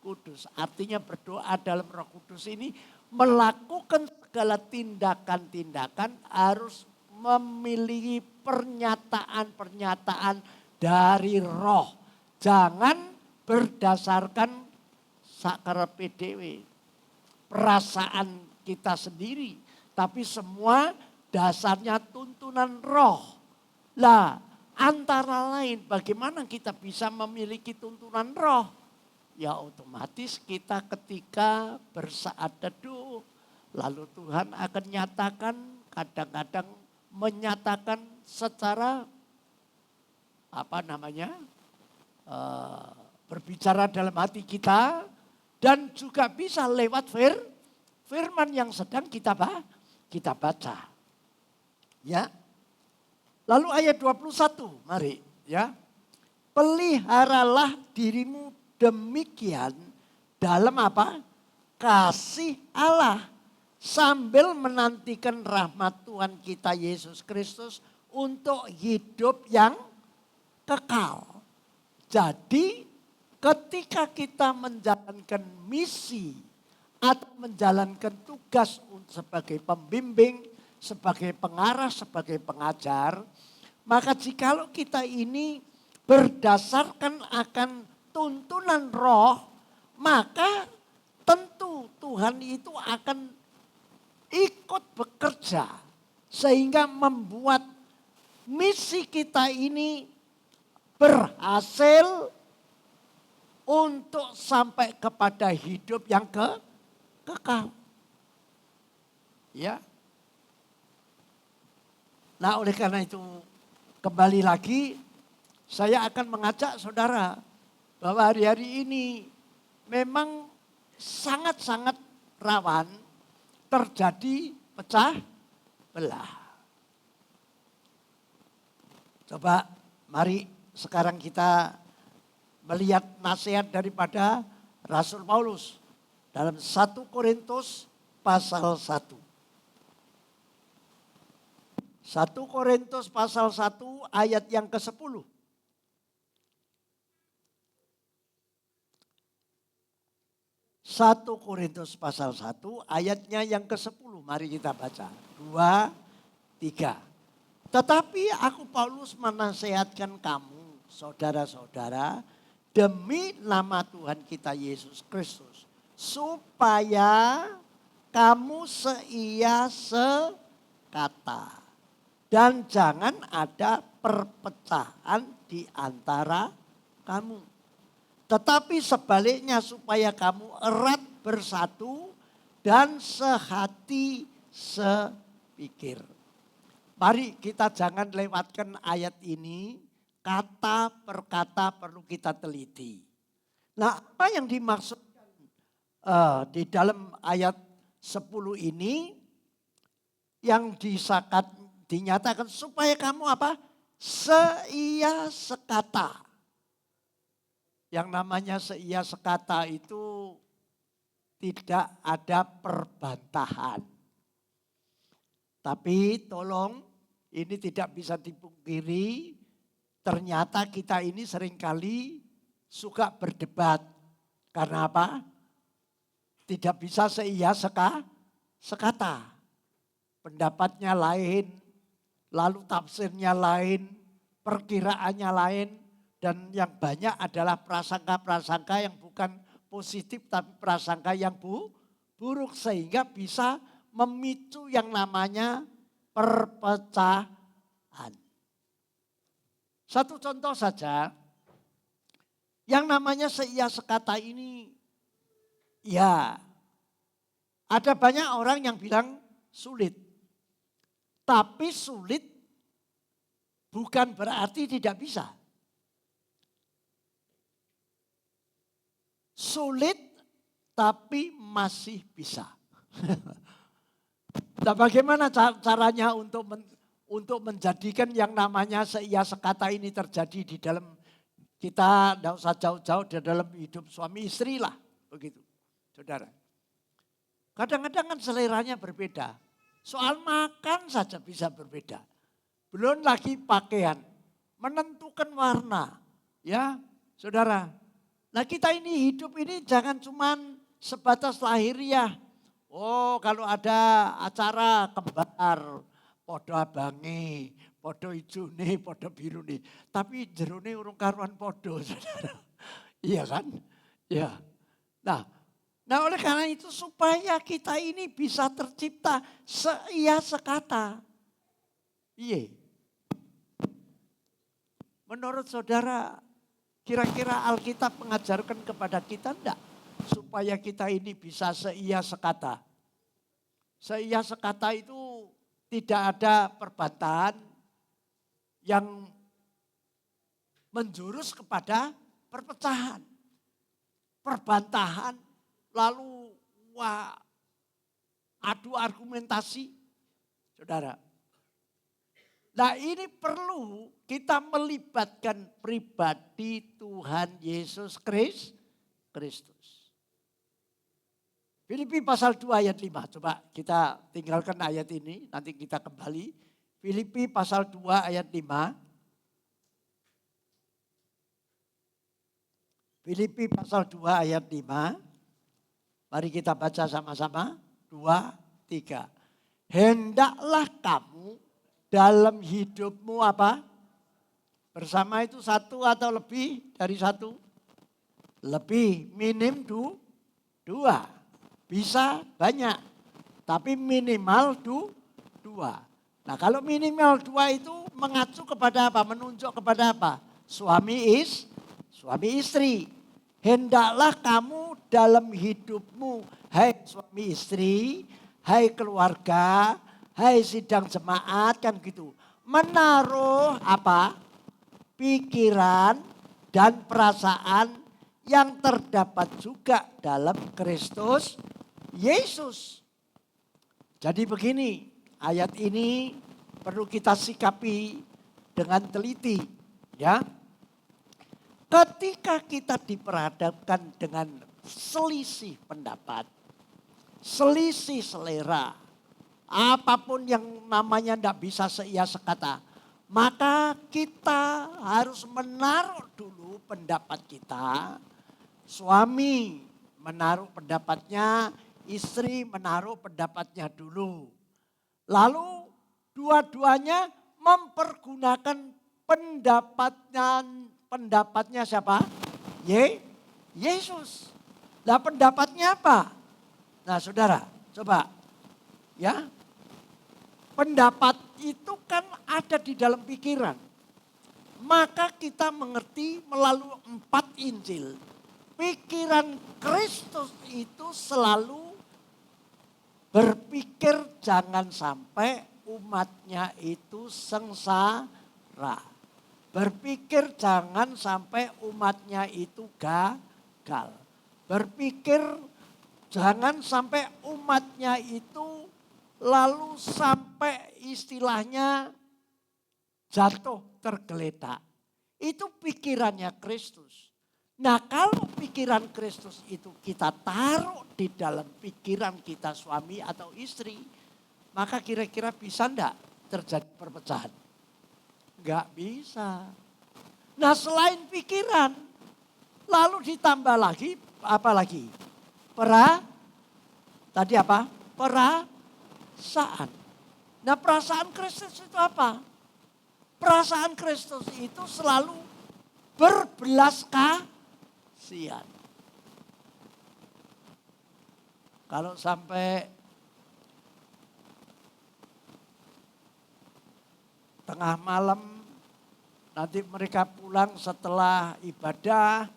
Kudus. Artinya berdoa dalam Roh Kudus ini melakukan segala tindakan-tindakan harus memiliki pernyataan-pernyataan dari Roh. Jangan berdasarkan sakar PDW, perasaan kita sendiri, tapi semua dasarnya tuntunan Roh. Lah, antara lain bagaimana kita bisa memiliki tuntunan Roh? Ya otomatis kita ketika bersaat teduh, lalu Tuhan akan nyatakan, kadang-kadang menyatakan secara berbicara dalam hati kita, dan juga bisa lewat firman yang sedang kita baca. Ya. Lalu ayat 21, mari ya. Peliharalah dirimu demikian dalam apa? Kasih Allah. Sambil menantikan rahmat Tuhan kita Yesus Kristus untuk hidup yang kekal. Jadi ketika kita menjalankan misi atau menjalankan tugas sebagai pembimbing, sebagai pengarah, sebagai pengajar, maka jikalau kita ini berdasarkan akan tuntunan roh, maka tentu Tuhan itu akan ikut bekerja sehingga membuat misi kita ini berhasil untuk sampai kepada hidup yang kekal. Ya. Nah, oleh karena itu kembali lagi saya akan mengajak saudara bahwa hari-hari ini memang sangat-sangat rawan terjadi pecah belah. Coba mari sekarang kita melihat nasihat daripada Rasul Paulus dalam 1 Korintus pasal 1. 1 Korintus pasal 1 ayat yang ke-10. 1 Korintus pasal 1 ayatnya yang ke-10. Mari kita baca. 2, 3. Tetapi aku Paulus menasehatkan kamu saudara-saudara demi nama Tuhan kita Yesus Kristus. Supaya kamu seia sekata. Dan jangan ada perpecahan di antara kamu. Tetapi sebaliknya supaya kamu erat bersatu dan sehati sepikir. Mari kita jangan lewatkan ayat ini, kata per kata perlu kita teliti. Nah, apa yang dimaksudkan di dalam ayat 10 ini yang dinyatakan supaya kamu apa? Seia sekata. Yang namanya seia sekata itu tidak ada perbantahan. Tapi tolong ini tidak bisa dipungkiri. Ternyata kita ini seringkali suka berdebat. Karena apa? Tidak bisa seia sekata. Pendapatnya lain, lalu tafsirnya lain, perkiraannya lain. Dan yang banyak adalah prasangka-prasangka yang bukan positif tapi prasangka yang buruk. Sehingga bisa memicu yang namanya perpecahan. Satu contoh saja. Yang namanya seia sekata ini. Ya, ada banyak orang yang bilang sulit. Tapi sulit bukan berarti tidak bisa. Sulit tapi masih bisa. Nah, bagaimana caranya untuk menjadikan yang namanya seia sekata ini terjadi di dalam kita, tidak usah jauh-jauh di dalam hidup suami istri lah. Begitu, saudara. Kadang-kadang kan seleranya berbeda. Soal makan saja bisa berbeda. Belum lagi pakaian, menentukan warna. Ya, saudara. Nah, kita ini hidup ini jangan cuman sebatas lahiriah. Oh, kalau ada acara kembar, podo abangi, podo ijune, podo birune. Tapi jerone urung karuan podo, saudara. Iya kan? Ya. Nah, oleh karena itu supaya kita ini bisa tercipta seia sekata. Iya. Menurut saudara, kira-kira Alkitab mengajarkan kepada kita enggak? Supaya kita ini bisa seia sekata. Seia sekata itu tidak ada perbantahan yang menjurus kepada perpecahan. Perbantahan lalu adu argumentasi, saudara. Nah ini perlu kita melibatkan pribadi Tuhan Yesus Kristus. Filipi pasal 2 ayat 5. Coba kita tinggalkan ayat ini, nanti kita kembali. Filipi pasal 2 ayat 5. Filipi pasal 2 ayat 5. Mari kita baca sama-sama. 2, 3. Hendaklah kamu dalam hidupmu apa? Bersama itu satu atau lebih dari satu? Lebih, minim dua. Bisa banyak, tapi minimal dua. Nah kalau minimal 2 itu mengacu kepada apa? Menunjuk kepada apa? Suami istri. Hendaklah kamu dalam hidupmu, hai suami istri, hai keluarga, hai sidang jemaat, kan gitu. Menaruh apa? Pikiran dan perasaan yang terdapat juga dalam Kristus Yesus. Jadi begini, ayat ini perlu kita sikapi dengan teliti, ya. Ketika kita diperhadapkan dengan selisih pendapat, selisih selera, apapun yang namanya tidak bisa seia sekata, maka kita harus menaruh dulu pendapat kita. Suami menaruh pendapatnya, istri menaruh pendapatnya dulu. Lalu dua-duanya mempergunakan pendapatnya siapa? Yesus. Nah pendapatnya apa? Nah saudara, coba ya. Pendapat itu kan ada di dalam pikiran. Maka kita mengerti melalui 4 Injil. Pikiran Kristus itu selalu berpikir jangan sampai umatnya itu sengsara. Berpikir jangan sampai umatnya itu gagal. Berpikir jangan sampai umatnya itu lalu sampai istilahnya jatuh tergeletak. Itu pikirannya Kristus. Nah kalau pikiran Kristus itu kita taruh di dalam pikiran kita suami atau istri, maka kira-kira bisa enggak terjadi perpecahan? Enggak bisa. Nah selain pikiran, lalu ditambah lagi apa lagi? Tadi apa? Perasaan. Nah perasaan Kristus itu apa? Perasaan Kristus itu selalu berbelas kasihan. Kalau sampai tengah malam nanti mereka pulang setelah ibadah,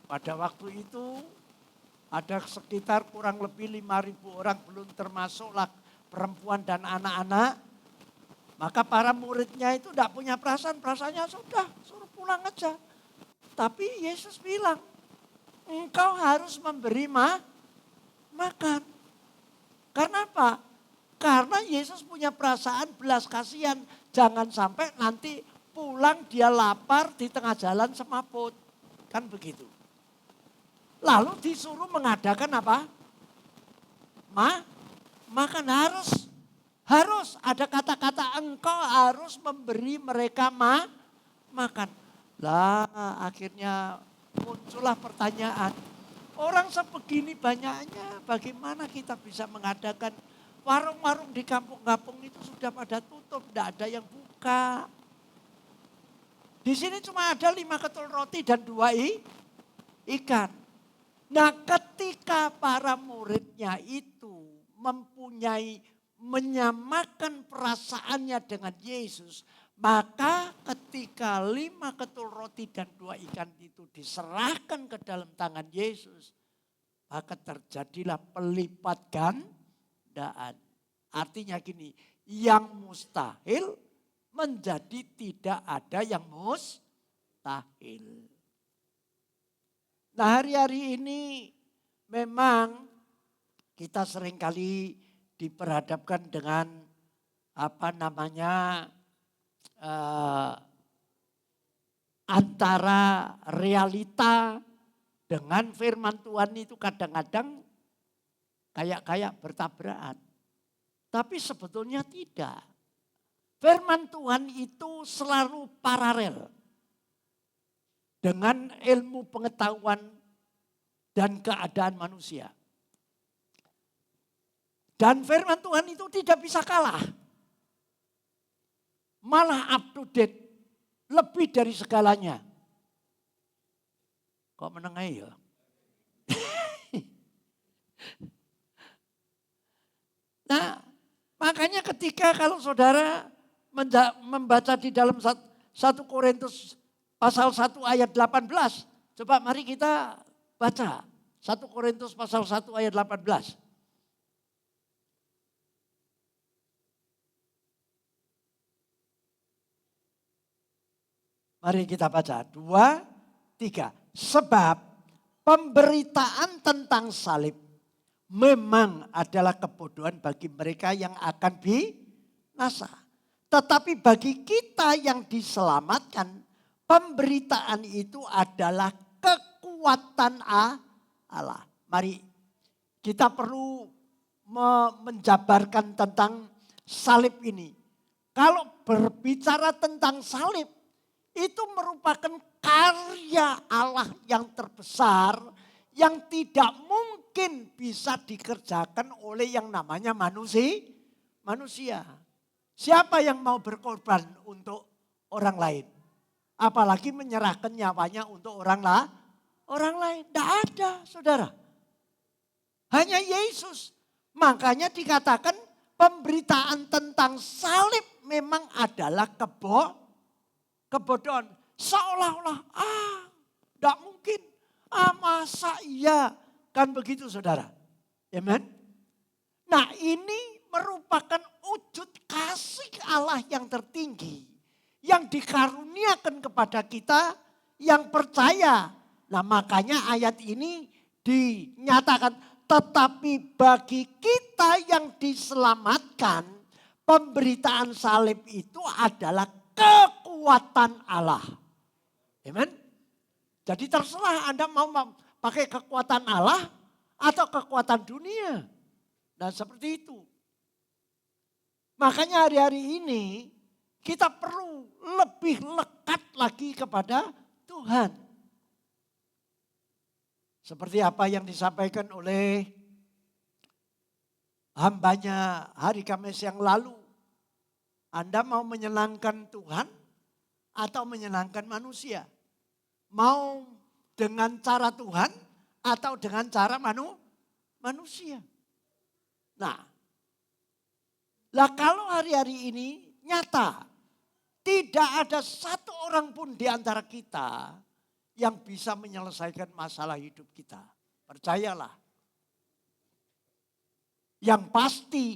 pada waktu itu ada sekitar kurang lebih 5.000 orang, belum termasuklah perempuan dan anak-anak. Maka para muridnya itu tidak punya perasaan, perasaannya sudah suruh pulang aja. Tapi Yesus bilang, engkau harus memberi makan. Karena apa? Karena Yesus punya perasaan belas kasihan. Jangan sampai nanti pulang dia lapar di tengah jalan semaput. Kan begitu. Lalu disuruh mengadakan apa? Makan harus ada kata-kata engkau harus memberi mereka makan. Lah akhirnya muncullah pertanyaan. Orang sebegini banyaknya bagaimana kita bisa mengadakan warung-warung di kampung-kampung itu sudah pada tutup. Tidak ada yang buka. Di sini cuma ada 5 ketul roti dan 2 ikan. Nah ketika para muridnya itu menyamakan perasaannya dengan Yesus. Maka ketika 5 ketul roti dan 2 ikan itu diserahkan ke dalam tangan Yesus. Maka terjadilah pelipat gandaan. Artinya gini, yang mustahil menjadi tidak ada yang mustahil. Nah hari-hari ini memang kita seringkali diperhadapkan dengan antara realita dengan firman Tuhan itu kadang-kadang kayak bertabrakan. Tapi sebetulnya tidak. Firman Tuhan itu selalu paralel dengan ilmu pengetahuan dan keadaan manusia. Dan firman Tuhan itu tidak bisa kalah. Malah up to date, lebih dari segalanya. Kok menengah ya? Nah, makanya ketika kalau saudara membaca di dalam 1 Korintus pasal 1 ayat 18. Coba mari kita baca 1 Korintus pasal 1 ayat 18. Mari kita baca 2, 3. Sebab pemberitaan tentang salib memang adalah kebodohan bagi mereka yang akan binasa. Tetapi bagi kita yang diselamatkan, pemberitaan itu adalah kekuatan Allah. Mari kita perlu menjabarkan tentang salib ini. Kalau berbicara tentang salib, itu merupakan karya Allah yang terbesar yang tidak mungkin bisa dikerjakan oleh yang namanya manusia. Siapa yang mau berkorban untuk orang lain? Apalagi menyerahkan nyawanya untuk orang lain. Tidak ada, saudara. Hanya Yesus. Makanya dikatakan pemberitaan tentang salib memang adalah kebodohan. Seolah-olah, tidak mungkin. Masa iya? Kan begitu saudara. Amen. Nah ini merupakan wujud kasih Allah yang tertinggi. Yang dikaruniakan kepada kita yang percaya. Nah makanya ayat ini dinyatakan. Tetapi bagi kita yang diselamatkan, pemberitaan salib itu adalah kekuatan Allah. Amen. Jadi terserah Anda mau pakai kekuatan Allah atau kekuatan dunia. Nah seperti itu. Makanya hari-hari ini kita perlu lebih lekat lagi kepada Tuhan. Seperti apa yang disampaikan oleh hambanya hari Kamis yang lalu. Anda mau menyenangkan Tuhan atau menyenangkan manusia? Mau dengan cara Tuhan atau dengan cara manusia? Nah, kalau hari-hari ini nyata tidak ada satu orang pun di antara kita yang bisa menyelesaikan masalah hidup kita. Percayalah. Yang pasti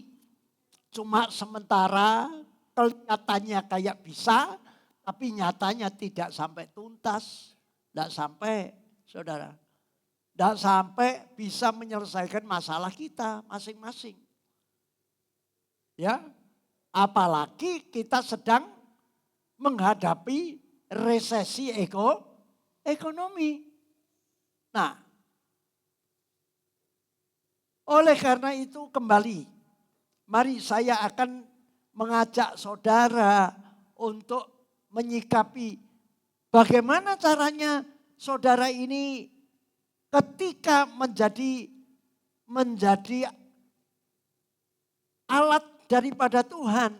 cuma sementara kelihatannya kayak bisa, tapi nyatanya tidak sampai tuntas. Tidak sampai, saudara. Tidak sampai bisa menyelesaikan masalah kita masing-masing. Ya, apalagi kita sedang menghadapi resesi ekonomi. Nah, oleh karena itu kembali, mari saya akan mengajak saudara untuk menyikapi bagaimana caranya saudara ini ketika menjadi alat daripada Tuhan.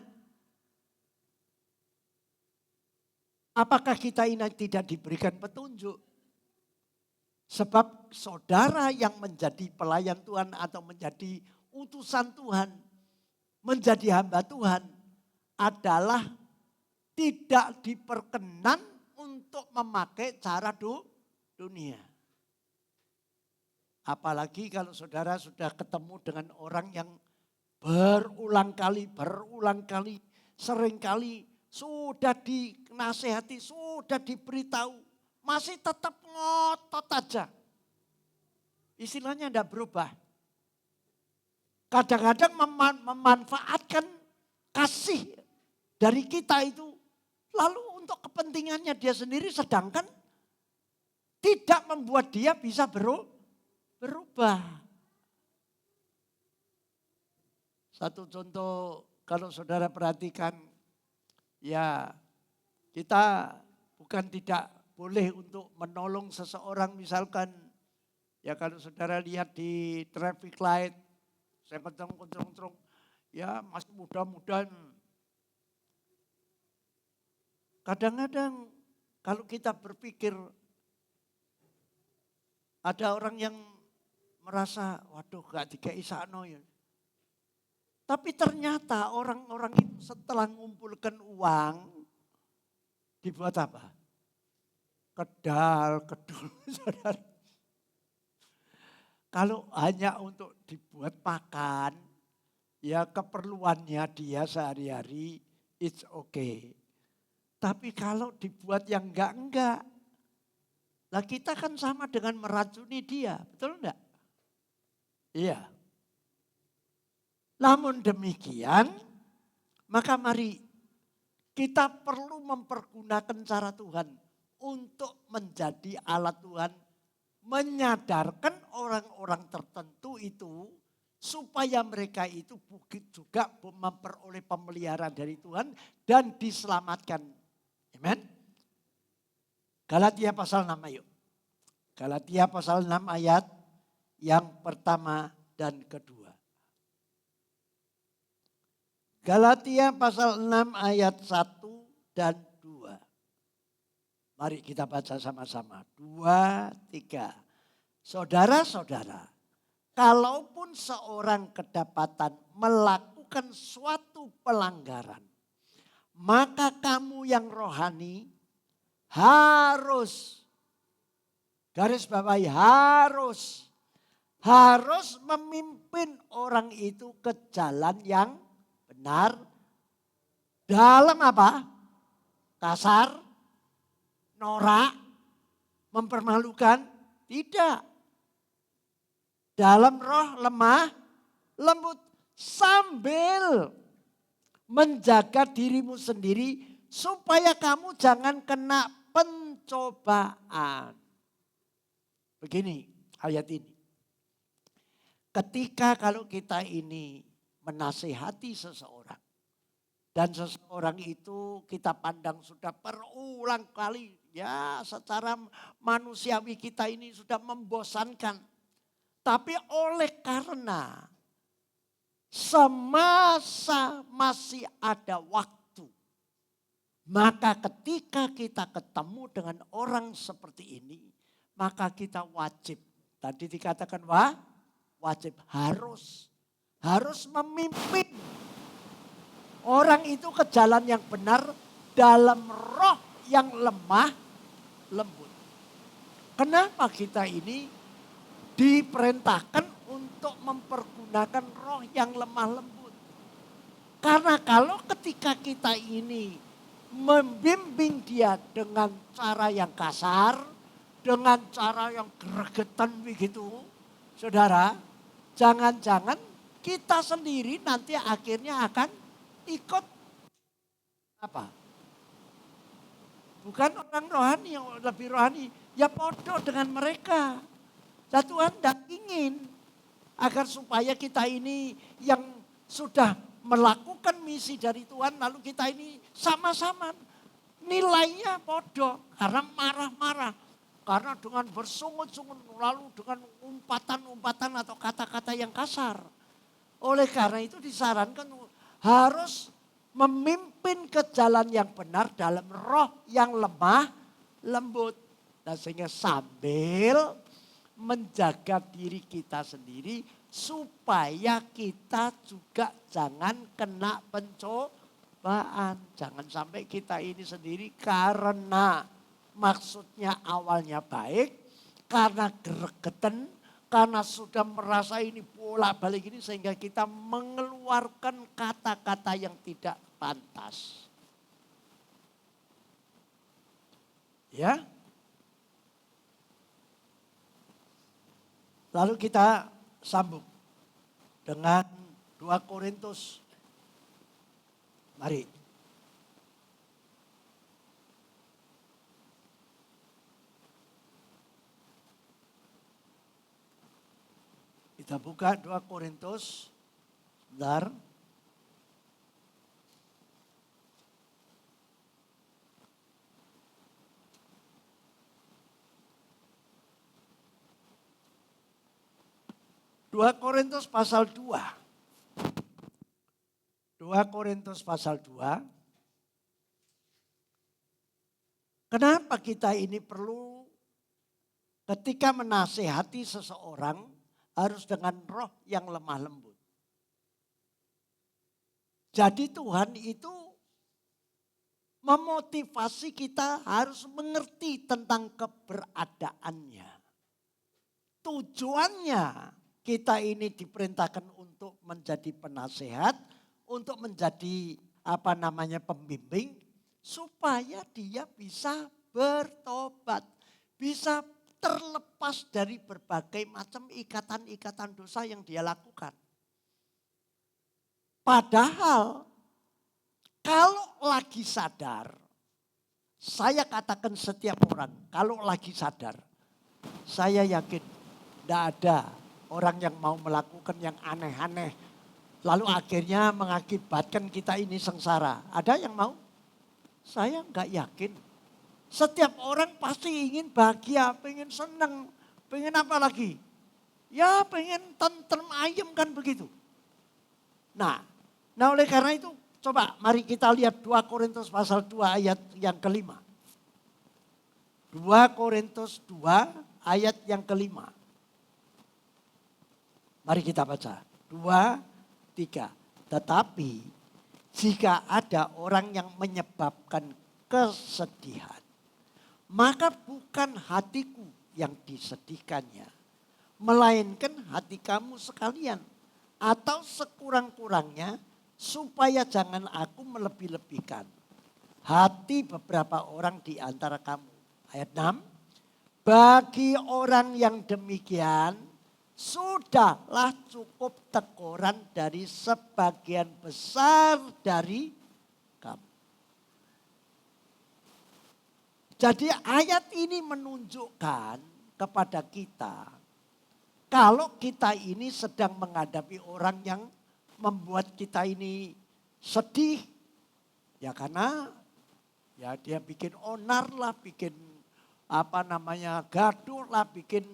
Apakah kita ini tidak diberikan petunjuk? Sebab saudara yang menjadi pelayan Tuhan atau menjadi utusan Tuhan, menjadi hamba Tuhan adalah tidak diperkenan untuk memakai cara dunia. Apalagi kalau saudara sudah ketemu dengan orang yang berulang kali, seringkali sudah dinasehati, sudah diberitahu, masih tetap ngotot aja. Istilahnya tidak berubah. kadang-kadang memanfaatkan kasih dari kita itu lalu untuk kepentingannya dia sendiri, sedangkan tidak membuat dia bisa berubah. Satu contoh kalau saudara perhatikan, ya kita bukan tidak boleh untuk menolong seseorang, misalkan ya kalau saudara lihat di traffic light, saya kenceng-kenceng, ya masih muda-muda. Kadang-kadang kalau kita berpikir ada orang yang merasa, waduh gak dikai sakno ya. Tapi ternyata orang-orang itu setelah mengumpulkan uang, dibuat apa? Kedal, kedul, saudara. Kalau hanya untuk dibuat makan, ya keperluannya dia sehari-hari, it's okay. Tapi kalau dibuat yang enggak, lah kita kan sama dengan meracuni dia, betul enggak? Iya. Namun demikian, maka mari kita perlu mempergunakan cara Tuhan untuk menjadi alat Tuhan, menyadarkan orang-orang tertentu itu supaya mereka itu juga memperoleh pemeliharaan dari Tuhan dan diselamatkan. Amen. Galatia pasal 6 yuk. Galatia pasal 6 ayat yang pertama dan kedua. Galatia pasal 6 ayat 1 dan 2. Mari kita baca sama-sama. 2, 3. Saudara-saudara, kalaupun seorang kedapatan melakukan suatu pelanggaran, maka kamu yang rohani harus, garis bawahi harus memimpin orang itu ke jalan yang benar. Dalam apa? Kasar, norak, mempermalukan? Tidak. Dalam roh lemah, lembut, sambil menjaga dirimu sendiri supaya kamu jangan kena pencobaan. Begini ayat ini. Ketika kalau kita ini menasihati seseorang dan seseorang itu kita pandang sudah berulang kali, ya secara manusiawi kita ini sudah membosankan. Tapi oleh karena semasa masih ada waktu, maka ketika kita ketemu dengan orang seperti ini, maka kita wajib, tadi dikatakan wajib, harus memimpin orang itu ke jalan yang benar dalam roh yang lemah lembut. Kenapa kita ini diperintahkan untuk mempergunakan roh yang lemah lembut? Karena kalau ketika kita ini membimbing dia dengan cara yang kasar, dengan cara yang gregetan begitu, saudara, jangan-jangan kita sendiri nanti akhirnya akan ikut apa? Bukan orang rohani yang lebih rohani, ya podo dengan mereka. Dan Tuhan tidak ingin agar supaya kita ini yang sudah melakukan misi dari Tuhan, lalu kita ini sama-sama nilainya podo karena marah-marah. Karena dengan bersungut-sungut lalu dengan umpatan-umpatan atau kata-kata yang kasar. Oleh karena itu disarankan harus memimpin ke jalan yang benar dalam roh yang lemah lembut. Dan sehingga sambil menjaga diri kita sendiri supaya kita juga jangan kena pencobaan. Jangan sampai kita ini sendiri karena maksudnya awalnya baik, karena gregetan, karena sudah merasa ini bolak-balik ini sehingga kita mengeluarkan kata-kata yang tidak pantas. Ya. Lalu kita sambung dengan 2 Korintus. Mari. Kita buka 2 Korintus. Sebentar. Dua Korintus pasal 2. 2 Korintus pasal 2. Kenapa kita ini perlu ketika menasehati seseorang harus dengan roh yang lemah lembut. Jadi Tuhan itu memotivasi kita harus mengerti tentang keberadaannya. Tujuannya kita ini diperintahkan untuk menjadi penasehat, untuk menjadi pembimbing, supaya dia bisa bertobat, bisa terlepas dari berbagai macam ikatan-ikatan dosa yang dia lakukan. Padahal kalau lagi sadar, saya katakan setiap orang kalau lagi sadar, saya yakin tidak ada orang yang mau melakukan yang aneh-aneh. Lalu akhirnya mengakibatkan kita ini sengsara. Ada yang mau? Saya enggak yakin. Setiap orang pasti ingin bahagia, pengen senang, pengen apa lagi? Ya pengen tentrem ayem kan begitu. Nah oleh karena itu coba mari kita lihat 2 Korintus pasal 2 ayat yang kelima. 2 Korintus 2 ayat yang kelima. Mari kita baca. 2, 3. Tetapi jika ada orang yang menyebabkan kesedihan, maka bukan hatiku yang disedihkannya, melainkan hati kamu sekalian. Atau sekurang-kurangnya supaya jangan aku melebih-lebihkan hati beberapa orang di antara kamu. Ayat 6. Bagi orang yang demikian, sudahlah cukup teguran dari sebagian besar dari kamu. Jadi ayat ini menunjukkan kepada kita, kalau kita ini sedang menghadapi orang yang membuat kita ini sedih, ya karena ya dia bikin onar lah, bikin gaduh lah, bikin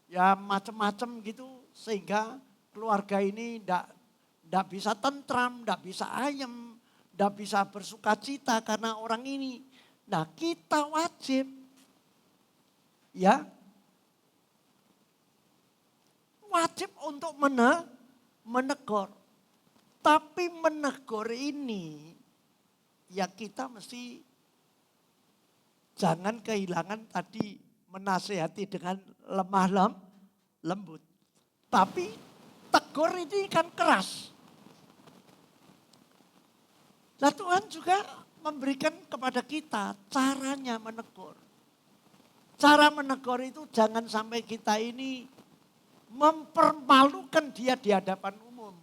ya macam-macam gitu, sehingga keluarga ini tidak bisa tentram, tidak bisa ayem, tidak bisa bersuka cita karena orang ini. Nah kita wajib untuk menegur. Tapi menegur ini ya kita mesti jangan kehilangan tadi menasehati dengan lemah lembut. Tapi tegur ini kan keras. Nah Tuhan juga memberikan kepada kita caranya menegur. Cara menegur itu jangan sampai kita ini mempermalukan dia di hadapan umum.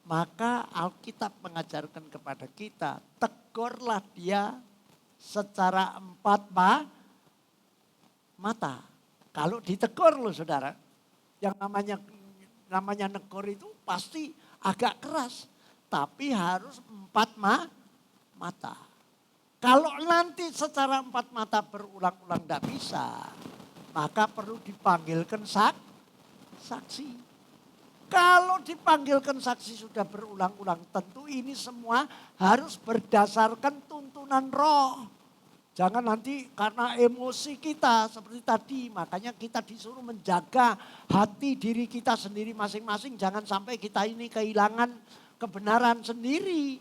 Maka Alkitab mengajarkan kepada kita, tegurlah dia secara 4 mata. Kalau ditegur loh saudara, yang namanya negur itu pasti agak keras. Tapi harus 4 mata. Kalau nanti secara 4 mata berulang-ulang tidak bisa, maka perlu dipanggilkan saksi. Kalau dipanggilkan saksi sudah berulang-ulang, tentu ini semua harus berdasarkan tuntunan roh. Jangan nanti karena emosi kita seperti tadi, makanya kita disuruh menjaga hati diri kita sendiri masing-masing. Jangan sampai kita ini kehilangan kebenaran sendiri.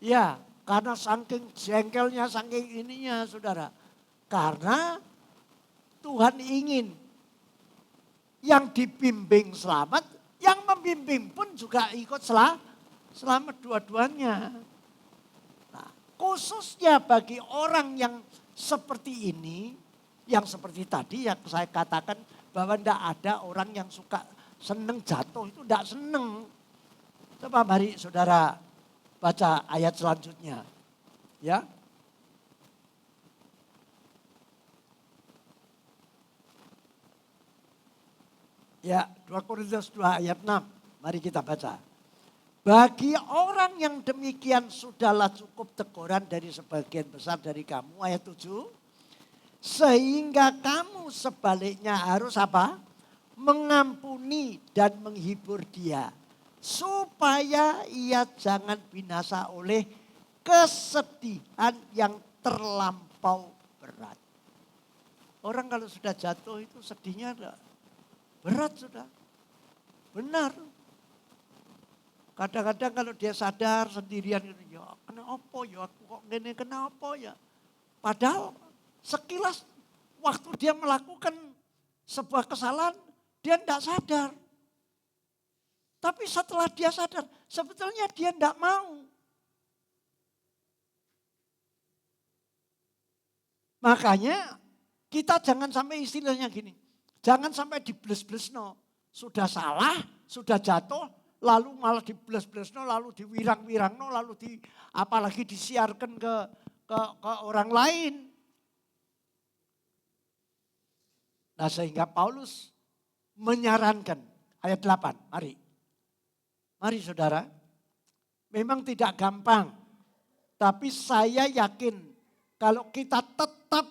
Ya, karena saking jengkelnya, saking ininya saudara. Karena Tuhan ingin yang dibimbing selamat, yang membimbing pun juga ikut selamat dua-duanya. Nah, khususnya bagi orang yang seperti ini, yang seperti tadi yang saya katakan bahwa tidak ada orang yang suka seneng jatuh itu tidak seneng. Coba mari saudara baca ayat selanjutnya. Ya. Ya, 2 Korintus 2 ayat 6. Mari kita baca. Bagi orang yang demikian sudahlah cukup teguran dari sebagian besar dari kamu. Ayat 7. Sehingga kamu sebaliknya harus apa? Mengampuni dan menghibur dia. Supaya ia jangan binasa oleh kesedihan yang terlampau berat. Orang kalau sudah jatuh itu sedihnya berat sudah. Benar. Kadang-kadang kalau dia sadar sendirian, ya kenapa ya aku kok gini, kenapa ya. Padahal sekilas waktu dia melakukan sebuah kesalahan, dia tidak sadar. Tapi setelah dia sadar, sebetulnya dia tidak mau. Makanya kita jangan sampai istilahnya gini. Jangan sampai dibles-blesno. Sudah salah, sudah jatuh, lalu malah dibles-blesno, lalu diwirang-wirangno, lalu apalagi disiarkan ke orang lain. Nah sehingga Paulus menyarankan ayat 8, mari. Mari saudara, memang tidak gampang. Tapi saya yakin kalau kita tetap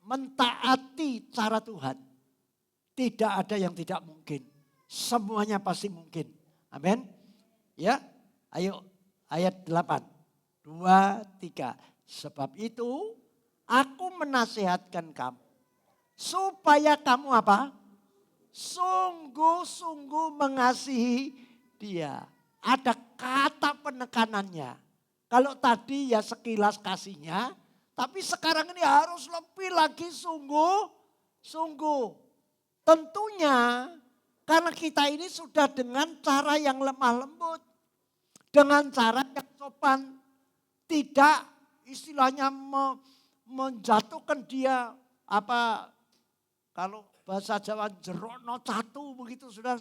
mentaati cara Tuhan. Tidak ada yang tidak mungkin. Semuanya pasti mungkin. Amin. Ya, ayo ayat 8. 2, 3. Sebab itu aku menasihatkan kamu. Supaya kamu apa? Sungguh-sungguh mengasihi dia. Ada kata penekanannya. Kalau tadi ya sekilas kasihnya. Tapi sekarang ini harus lebih lagi sungguh-sungguh. Tentunya karena kita ini sudah dengan cara yang lemah lembut. Dengan cara yang sopan. Tidak istilahnya menjatuhkan dia. Apa kalau bahasa Jawa jerono catu begitu sudah.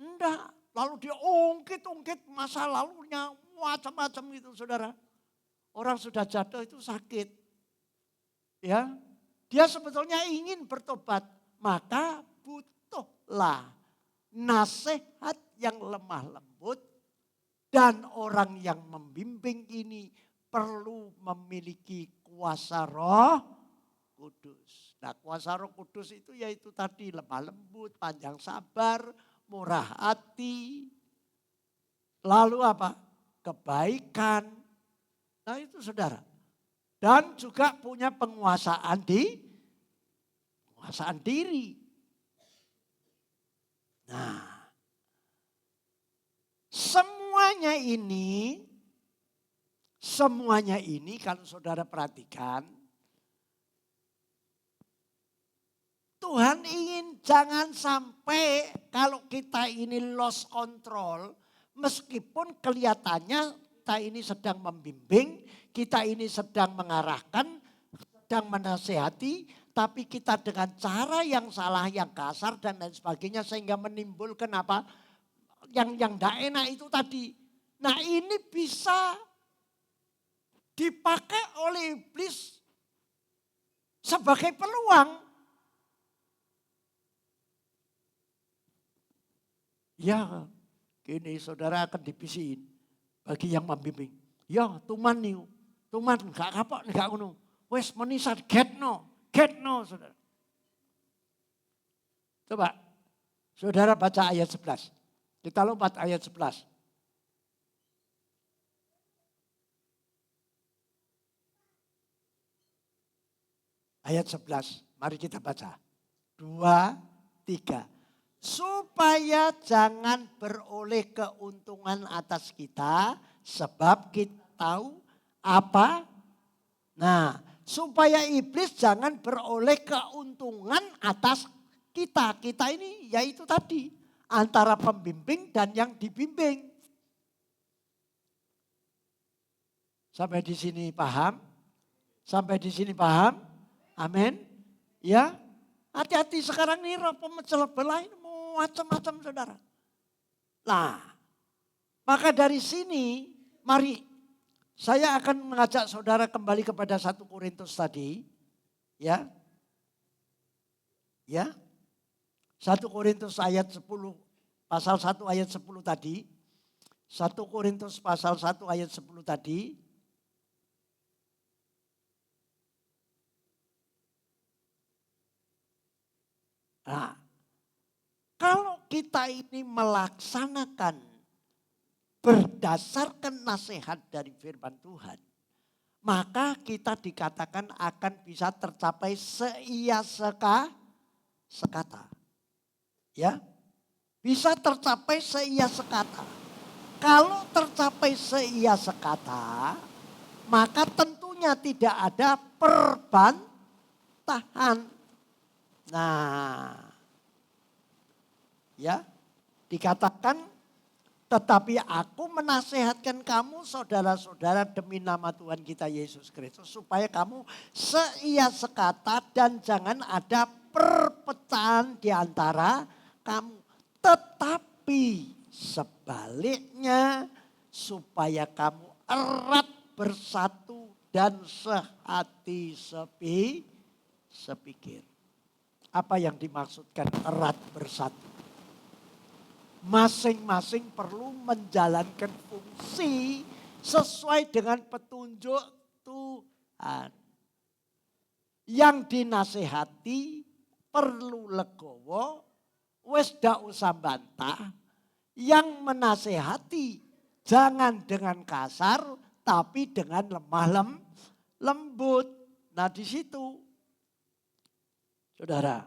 Enggak. Lalu dia ungkit-ungkit masa lalunya macam-macam gitu saudara. Orang sudah jatuh itu sakit. Ya, dia sebetulnya ingin bertobat. Maka butuhlah nasihat yang lemah lembut. Dan orang yang membimbing ini perlu memiliki kuasa Roh Kudus. Nah kuasa Roh Kudus itu yaitu tadi lemah lembut, panjang sabar, murah hati. Lalu apa? Kebaikan. Nah itu saudara. Dan juga punya penguasaan diri. Nah, semuanya ini kalau saudara perhatikan, Tuhan ingin jangan sampai kalau kita ini lost control, meskipun kelihatannya kita ini sedang membimbing, kita ini sedang mengarahkan, sedang menasehati, tapi kita dengan cara yang salah, yang kasar dan lain sebagainya sehingga menimbulkan apa? Yang tidak enak itu tadi. Nah ini bisa dipakai oleh iblis sebagai peluang. Ya, gini saudara akan dibisiin bagi yang membimbing. Ya, tuman niu, tuman gak kapok gak ngono. Wes menisat get no, saudara. Coba, saudara baca ayat 11. Kita lompat ayat 11. Ayat 11, mari kita baca. 2, 3. Supaya jangan beroleh keuntungan atas kita, sebab kita tahu apa. Nah, supaya iblis jangan beroleh keuntungan atas kita. Kita ini yaitu tadi, antara pembimbing dan yang dibimbing. Sampai di sini paham? Sampai di sini paham? Amin. Ya, hati-hati sekarang ini roh pemecah belah ini macam-macam saudara. Nah, maka dari sini mari saya akan mengajak saudara kembali kepada 1 Korintus tadi. Ya. Ya. 1 Korintus ayat 10, pasal 1 ayat 10 tadi. 1 Korintus pasal 1 ayat 10 tadi. Nah, kalau kita ini melaksanakan berdasarkan nasihat dari firman Tuhan, maka kita dikatakan akan bisa tercapai seia sekata. Ya, bisa tercapai seia sekata. Kalau tercapai seia sekata, maka tentunya tidak ada perbantahan. Nah, ya, dikatakan, tetapi aku menasehatkan kamu saudara-saudara demi nama Tuhan kita Yesus Kristus, supaya kamu seia sekata dan jangan ada perpecahan di antara kamu. Tetapi sebaliknya supaya kamu erat bersatu dan sehati sepikir. Apa yang dimaksudkan erat bersatu? Masing-masing perlu menjalankan fungsi sesuai dengan petunjuk Tuhan. Yang dinasehati perlu legowo, wis dak usah bantah. Yang menasehati jangan dengan kasar, tapi dengan lemah lembut. Nah di situ, saudara.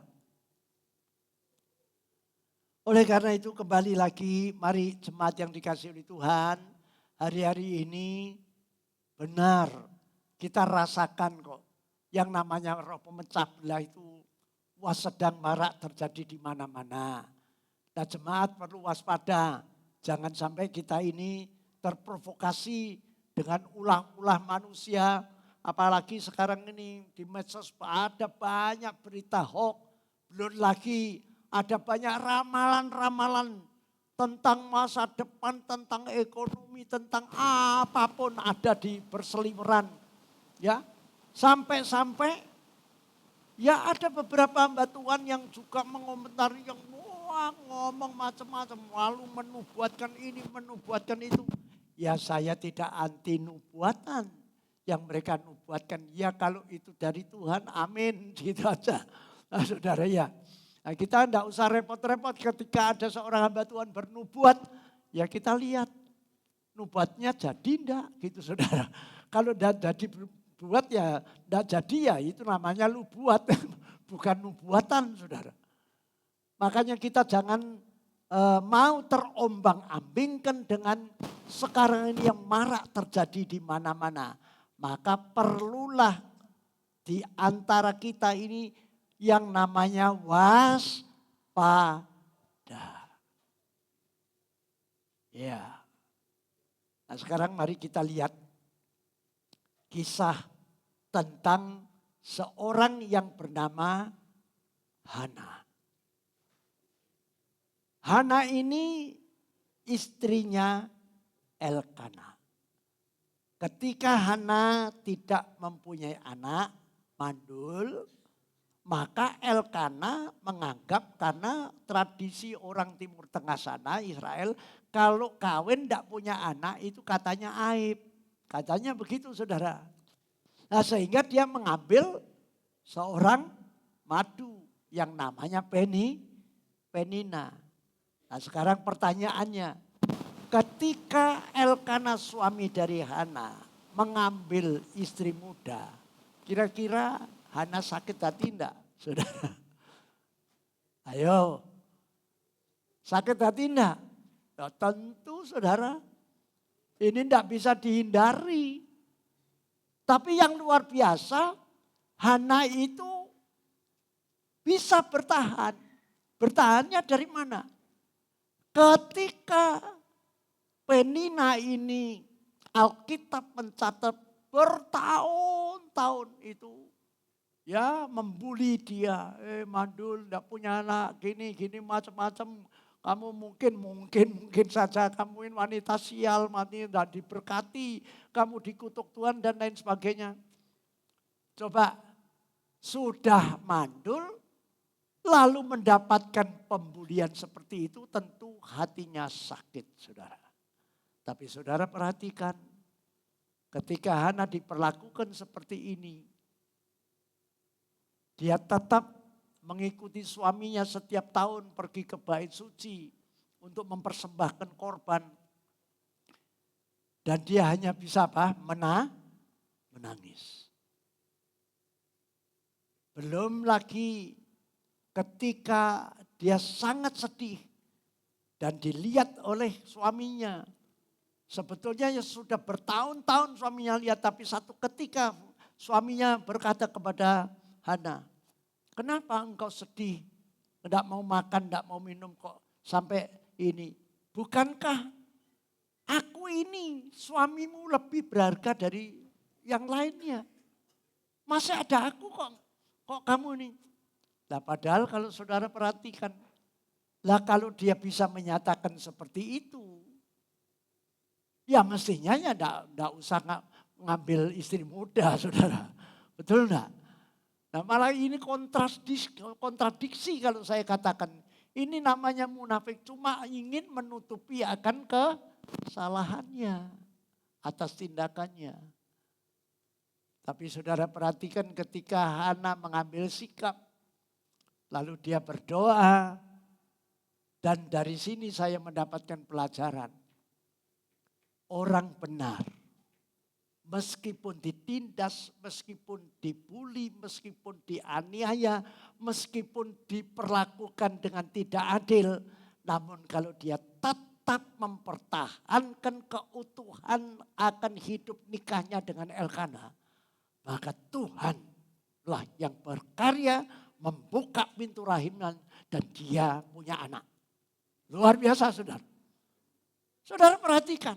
Oleh karena itu kembali lagi, mari jemaat yang dikasihi oleh Tuhan, hari-hari ini benar kita rasakan kok. Yang namanya roh pemecah belah itu sedang marak terjadi di mana-mana. Nah jemaat perlu waspada, jangan sampai kita ini terprovokasi dengan ulah-ulah manusia. Apalagi sekarang ini di medsos ada banyak berita hoax, belum lagi ada banyak ramalan-ramalan tentang masa depan, tentang ekonomi, tentang apapun ada di berseliweran. Ya, sampai-sampai ya ada beberapa hamba Tuhan yang juga mengomentari yang ngomong macam-macam, lalu menubuatkan ini, menubuatkan itu. Ya saya tidak anti nubuatan. Yang mereka nubuatkan, ya kalau itu dari Tuhan, amin, gitu aja. Nah, saudara ya, nah, kita tidak usah repot-repot ketika ada seorang hamba Tuhan bernubuat, ya kita lihat nubuatnya jadi enggak gitu saudara. Kalau tidak jadi buat ya tidak jadi ya itu namanya nubuat, bukan nubuatan saudara. Makanya kita jangan mau terombang-ambingkan dengan sekarang ini yang marak terjadi di mana-mana. Maka perlulah di antara kita ini yang namanya waspada. Ya. Nah sekarang mari kita lihat kisah tentang seorang yang bernama Hana. Hana ini istrinya Elkana. Ketika Hana tidak mempunyai anak, mandul, maka Elkana menganggap karena tradisi orang Timur Tengah sana, Israel, kalau kawin tidak punya anak itu katanya aib. Katanya begitu saudara. Nah sehingga dia mengambil seorang madu yang namanya Penina. Nah sekarang pertanyaannya. Ketika Elkana suami dari Hana mengambil istri muda, kira-kira Hana sakit hati enggak, saudara? Ayo, sakit hati enggak? Ya, tentu saudara, ini enggak bisa dihindari. Tapi yang luar biasa, Hana itu bisa bertahan. Bertahannya dari mana? Ketika Penina ini Alkitab mencatat bertahun-tahun itu Ya membuli dia, mandul, tidak punya anak, gini macam-macam. Kamu mungkin saja kamu ini wanita sial, mati tidak diberkati, kamu dikutuk Tuhan dan lain sebagainya. Coba sudah mandul, lalu mendapatkan pembulian seperti itu, tentu hatinya sakit, saudara. Tapi saudara perhatikan, ketika Hana diperlakukan seperti ini, dia tetap mengikuti suaminya setiap tahun pergi ke bait suci untuk mempersembahkan korban. Dan dia hanya bisa apa? Menangis. Belum lagi ketika dia sangat sedih dan dilihat oleh suaminya. Sebetulnya ya sudah bertahun-tahun suaminya lihat, tapi satu ketika suaminya berkata kepada Hana, "Kenapa engkau sedih? Tidak mau makan, tidak mau minum kok sampai ini. Bukankah aku ini suamimu lebih berharga dari yang lainnya? Masih ada aku kok kamu ini?" Nah padahal kalau saudara perhatikan, lah kalau dia bisa menyatakan seperti itu, ya mestinya ya enggak usah ngambil istri muda, saudara. Betul enggak? Nah malah ini kontradiksi kalau saya katakan. Ini namanya munafik, cuma ingin menutupi akan kesalahannya atas tindakannya. Tapi saudara perhatikan ketika Hana mengambil sikap, lalu dia berdoa, dan dari sini saya mendapatkan pelajaran. Orang benar, meskipun ditindas, meskipun dibuli, meskipun dianiaya, meskipun diperlakukan dengan tidak adil, namun kalau dia tetap mempertahankan keutuhan akan hidup nikahnya dengan Elkana, maka Tuhanlah yang berkarya membuka pintu rahimnya dan dia punya anak. Luar biasa, saudara. Saudara perhatikan.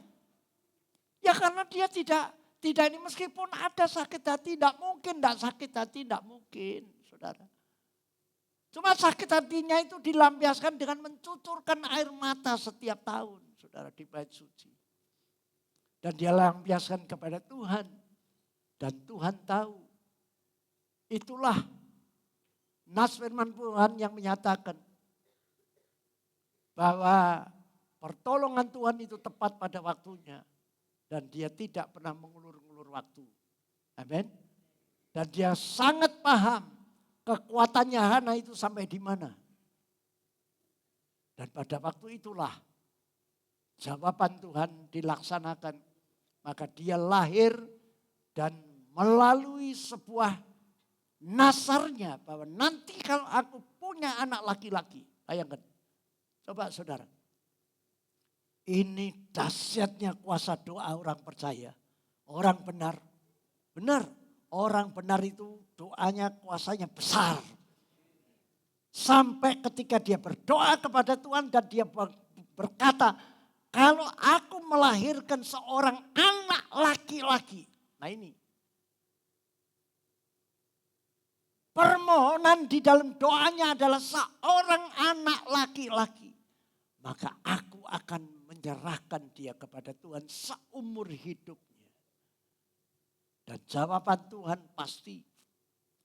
Ya karena dia tidak ini, meskipun ada sakit hati, tidak mungkin tidak sakit hati, tidak mungkin, saudara. Cuma sakit hatinya itu dilampiaskan dengan mencucurkan air mata setiap tahun, saudara, di bait suci. Dan dia lampiaskan kepada Tuhan. Dan Tuhan tahu. Itulah nas firman Tuhan yang menyatakan bahwa pertolongan Tuhan itu tepat pada waktunya. Dan dia tidak pernah mengulur-ngulur waktu. Amin. Dan dia sangat paham kekuatannya Hana itu sampai di mana. Dan pada waktu itulah jawaban Tuhan dilaksanakan. Maka dia lahir dan melalui sebuah nasarnya bahwa nanti kalau aku punya anak laki-laki. Bayangkan. Coba saudara. Ini dahsyatnya kuasa doa orang percaya. Orang benar. Benar. Orang benar itu doanya kuasanya besar. Sampai ketika dia berdoa kepada Tuhan dan dia berkata, kalau aku melahirkan seorang anak laki-laki. Nah ini. Permohonan di dalam doanya adalah seorang anak laki-laki. Maka aku akan menyerahkan dia kepada Tuhan seumur hidupnya. Dan jawaban Tuhan pasti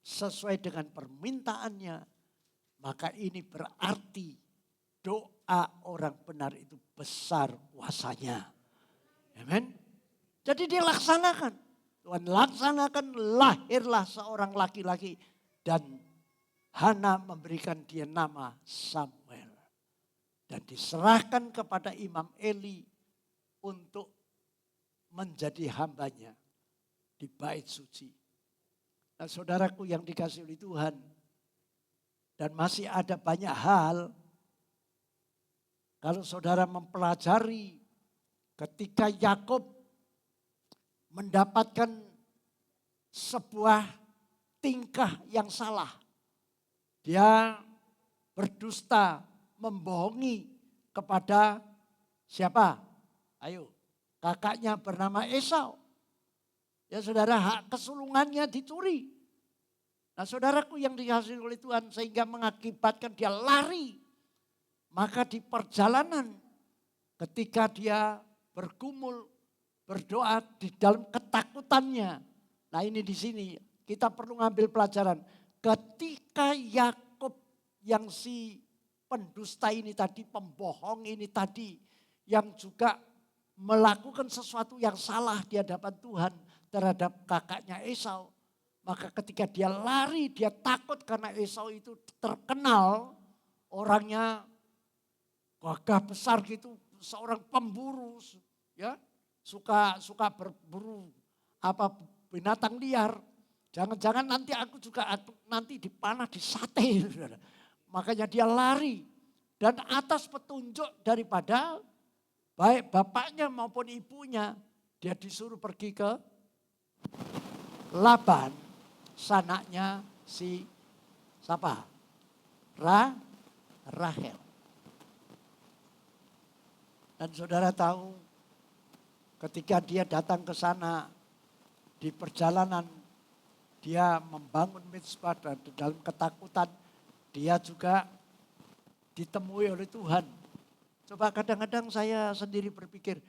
sesuai dengan permintaannya. Maka ini berarti doa orang benar itu besar kuasanya. Amin. Jadi dia laksanakan. Tuhan laksanakan, lahirlah seorang laki-laki. Dan Hana memberikan dia nama Samuel. Dan diserahkan kepada Imam Eli untuk menjadi hambanya di bait suci. Nah saudaraku yang dikasihi oleh Tuhan. Dan masih ada banyak hal. Kalau saudara mempelajari ketika Yakub mendapatkan sebuah tingkah yang salah. Dia berdusta, membohongi kepada siapa? Ayo, kakaknya bernama Esau. Ya saudara, hak kesulungannya dicuri. Nah saudaraku yang dikasihi oleh Tuhan sehingga mengakibatkan dia lari. Maka di perjalanan ketika dia bergumul, berdoa di dalam ketakutannya. Nah ini di sini kita perlu ngambil pelajaran. Ketika Yakub yang si pendusta ini tadi, pembohong ini tadi, yang juga melakukan sesuatu yang salah di hadapan Tuhan terhadap kakaknya Esau. Maka ketika dia lari, dia takut karena Esau itu terkenal orangnya gagah besar gitu, seorang pemburu, ya, suka berburu binatang liar. Jangan-jangan nanti aku juga nanti dipanah, disate. Makanya dia lari dan atas petunjuk daripada baik bapaknya maupun ibunya, dia disuruh pergi ke Laban, sanaknya si siapa? Rahel. Dan saudara tahu ketika dia datang ke sana di perjalanan dia membangun mizpah dan dalam ketakutan dia juga ditemui oleh Tuhan. Coba kadang-kadang saya sendiri berpikir,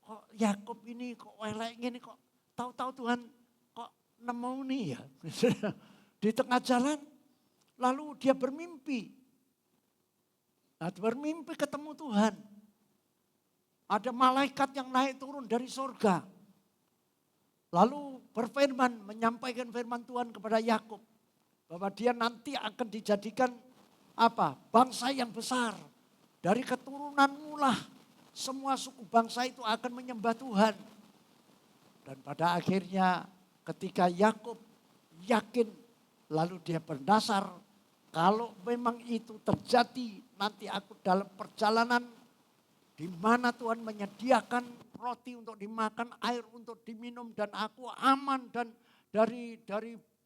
kok Yakub ini kok elek ini kok tahu-tahu Tuhan kok nemu nih ya. Di tengah jalan lalu dia bermimpi. Nah, bermimpi ketemu Tuhan. Ada malaikat yang naik turun dari surga. Lalu berfirman, menyampaikan firman Tuhan kepada Yakub. Bahwa dia nanti akan dijadikan apa? Bangsa yang besar. Dari keturunanmu lah semua suku bangsa itu akan menyembah Tuhan. Dan pada akhirnya ketika Yakub yakin lalu dia berdasar. Kalau memang itu terjadi nanti aku dalam perjalanan di mana Tuhan menyediakan roti untuk dimakan, air untuk diminum dan aku aman dan dari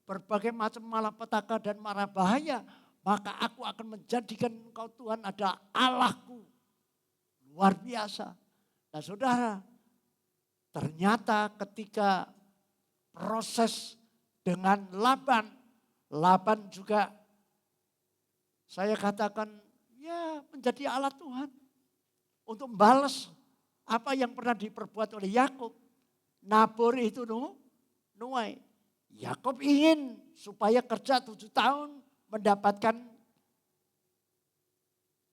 berbagai macam malapetaka dan mara bahaya, maka aku akan menjadikan engkau Tuhan adalah Allahku. Luar biasa. Nah saudara, ternyata ketika proses dengan Laban juga saya katakan ya menjadi alat Tuhan. Untuk membalas apa yang pernah diperbuat oleh Yakub. Nabor itu nuai. Yakub ingin supaya kerja 7 tahun mendapatkan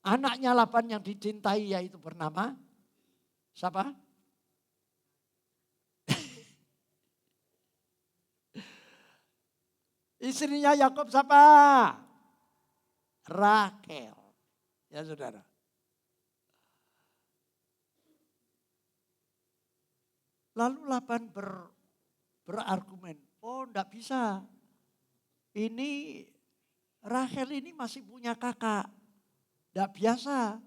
anaknya Laban yang dicintai yaitu bernama siapa? Istrinya Yakub siapa? Rahel. Ya saudara. Lalu Laban berargumen, oh enggak bisa. Ini Rahel ini masih punya kakak. Enggak biasa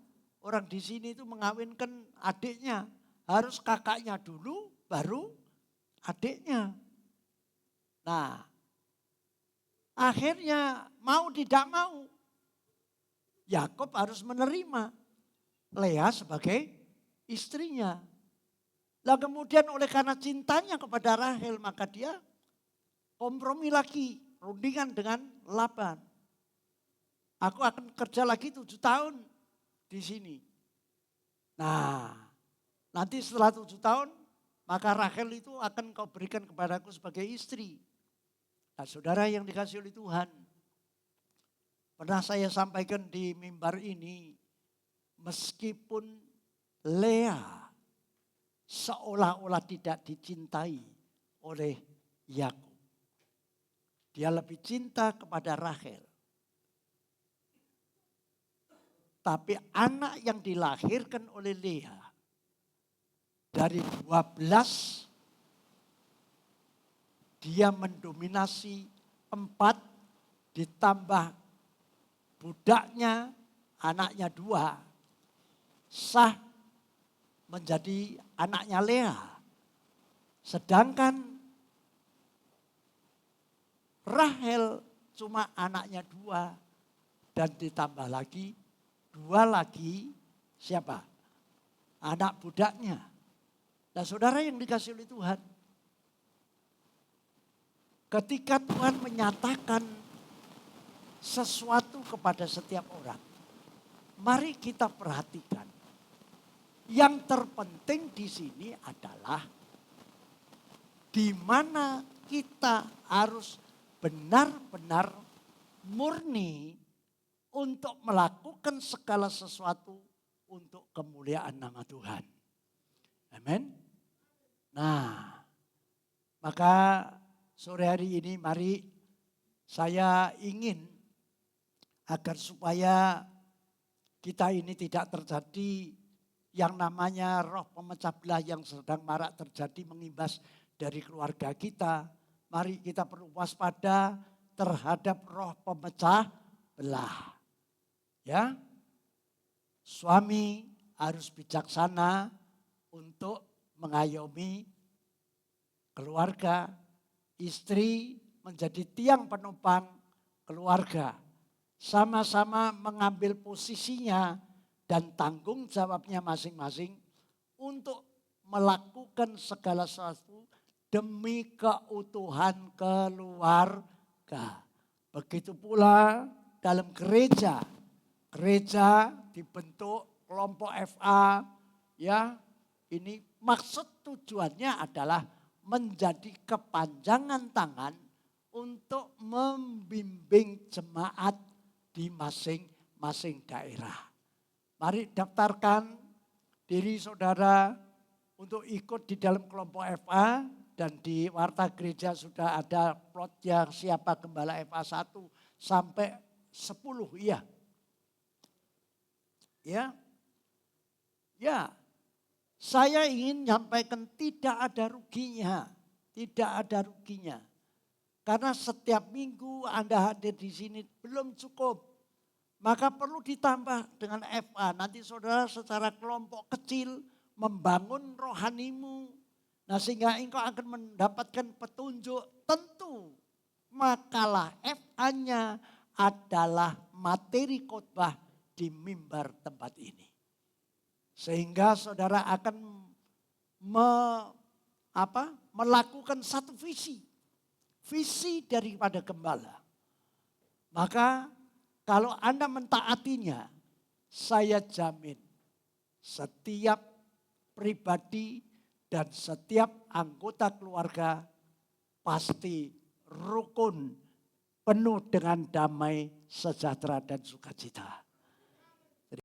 orang di sini itu mengawinkan adiknya. Harus kakaknya dulu baru adiknya. Nah akhirnya mau tidak mau Yakub harus menerima Lea sebagai istrinya. Lah kemudian oleh karena cintanya kepada Rahel maka dia kompromi lagi, rundingan dengan Laban. Aku akan kerja lagi 7 tahun di sini. Nah, nanti setelah 7 tahun maka Rahel itu akan kau berikan kepadaku sebagai istri. Nah, saudara yang dikasihi oleh Tuhan, pernah saya sampaikan di mimbar ini, meskipun Lea seolah-olah tidak dicintai oleh Yakub. Dia lebih cinta kepada Rahel. Tapi anak yang dilahirkan oleh Lea dari 12 dia mendominasi 4 ditambah budaknya anaknya 2 sah menjadi anaknya Lea. Sedangkan Rahel cuma anaknya 2 dan ditambah lagi 2 lagi siapa? Anak budaknya. Nah saudara yang dikasihi oleh Tuhan. Ketika Tuhan menyatakan sesuatu kepada setiap orang. Mari kita perhatikan. Yang terpenting di sini adalah di mana kita harus benar-benar murni untuk melakukan segala sesuatu untuk kemuliaan nama Tuhan. Amin. Nah, maka sore hari ini mari saya ingin agar supaya kita ini tidak terjadi yang namanya roh pemecah belah yang sedang marak terjadi mengimbas dari keluarga kita. Mari kita perlu waspada terhadap roh pemecah belah. Ya, suami harus bijaksana untuk mengayomi keluarga, istri menjadi tiang penopang keluarga. Sama-sama mengambil posisinya dan tanggung jawabnya masing-masing untuk melakukan segala sesuatu demi keutuhan keluarga. Begitu pula dalam gereja. Gereja dibentuk kelompok FA, ya. Ini maksud tujuannya adalah menjadi kepanjangan tangan untuk membimbing jemaat di masing-masing daerah. Mari daftarkan diri saudara untuk ikut di dalam kelompok FA, dan di Warta Gereja sudah ada plotnya siapa gembala FA 1 sampai 10, iya. Ya. Ya. Saya ingin menyampaikan tidak ada ruginya. Tidak ada ruginya. Karena setiap minggu Anda hadir di sini belum cukup. Maka perlu ditambah dengan FA. Nanti saudara secara kelompok kecil membangun rohanimu. Nah, sehingga engkau akan mendapatkan petunjuk. Tentu makalah FA-nya adalah materi khotbah di mimbar tempat ini. Sehingga saudara akan melakukan satu visi. Visi daripada gembala. Maka kalau Anda mentaatinya, saya jamin setiap pribadi dan setiap anggota keluarga pasti rukun, penuh dengan damai, sejahtera dan sukacita.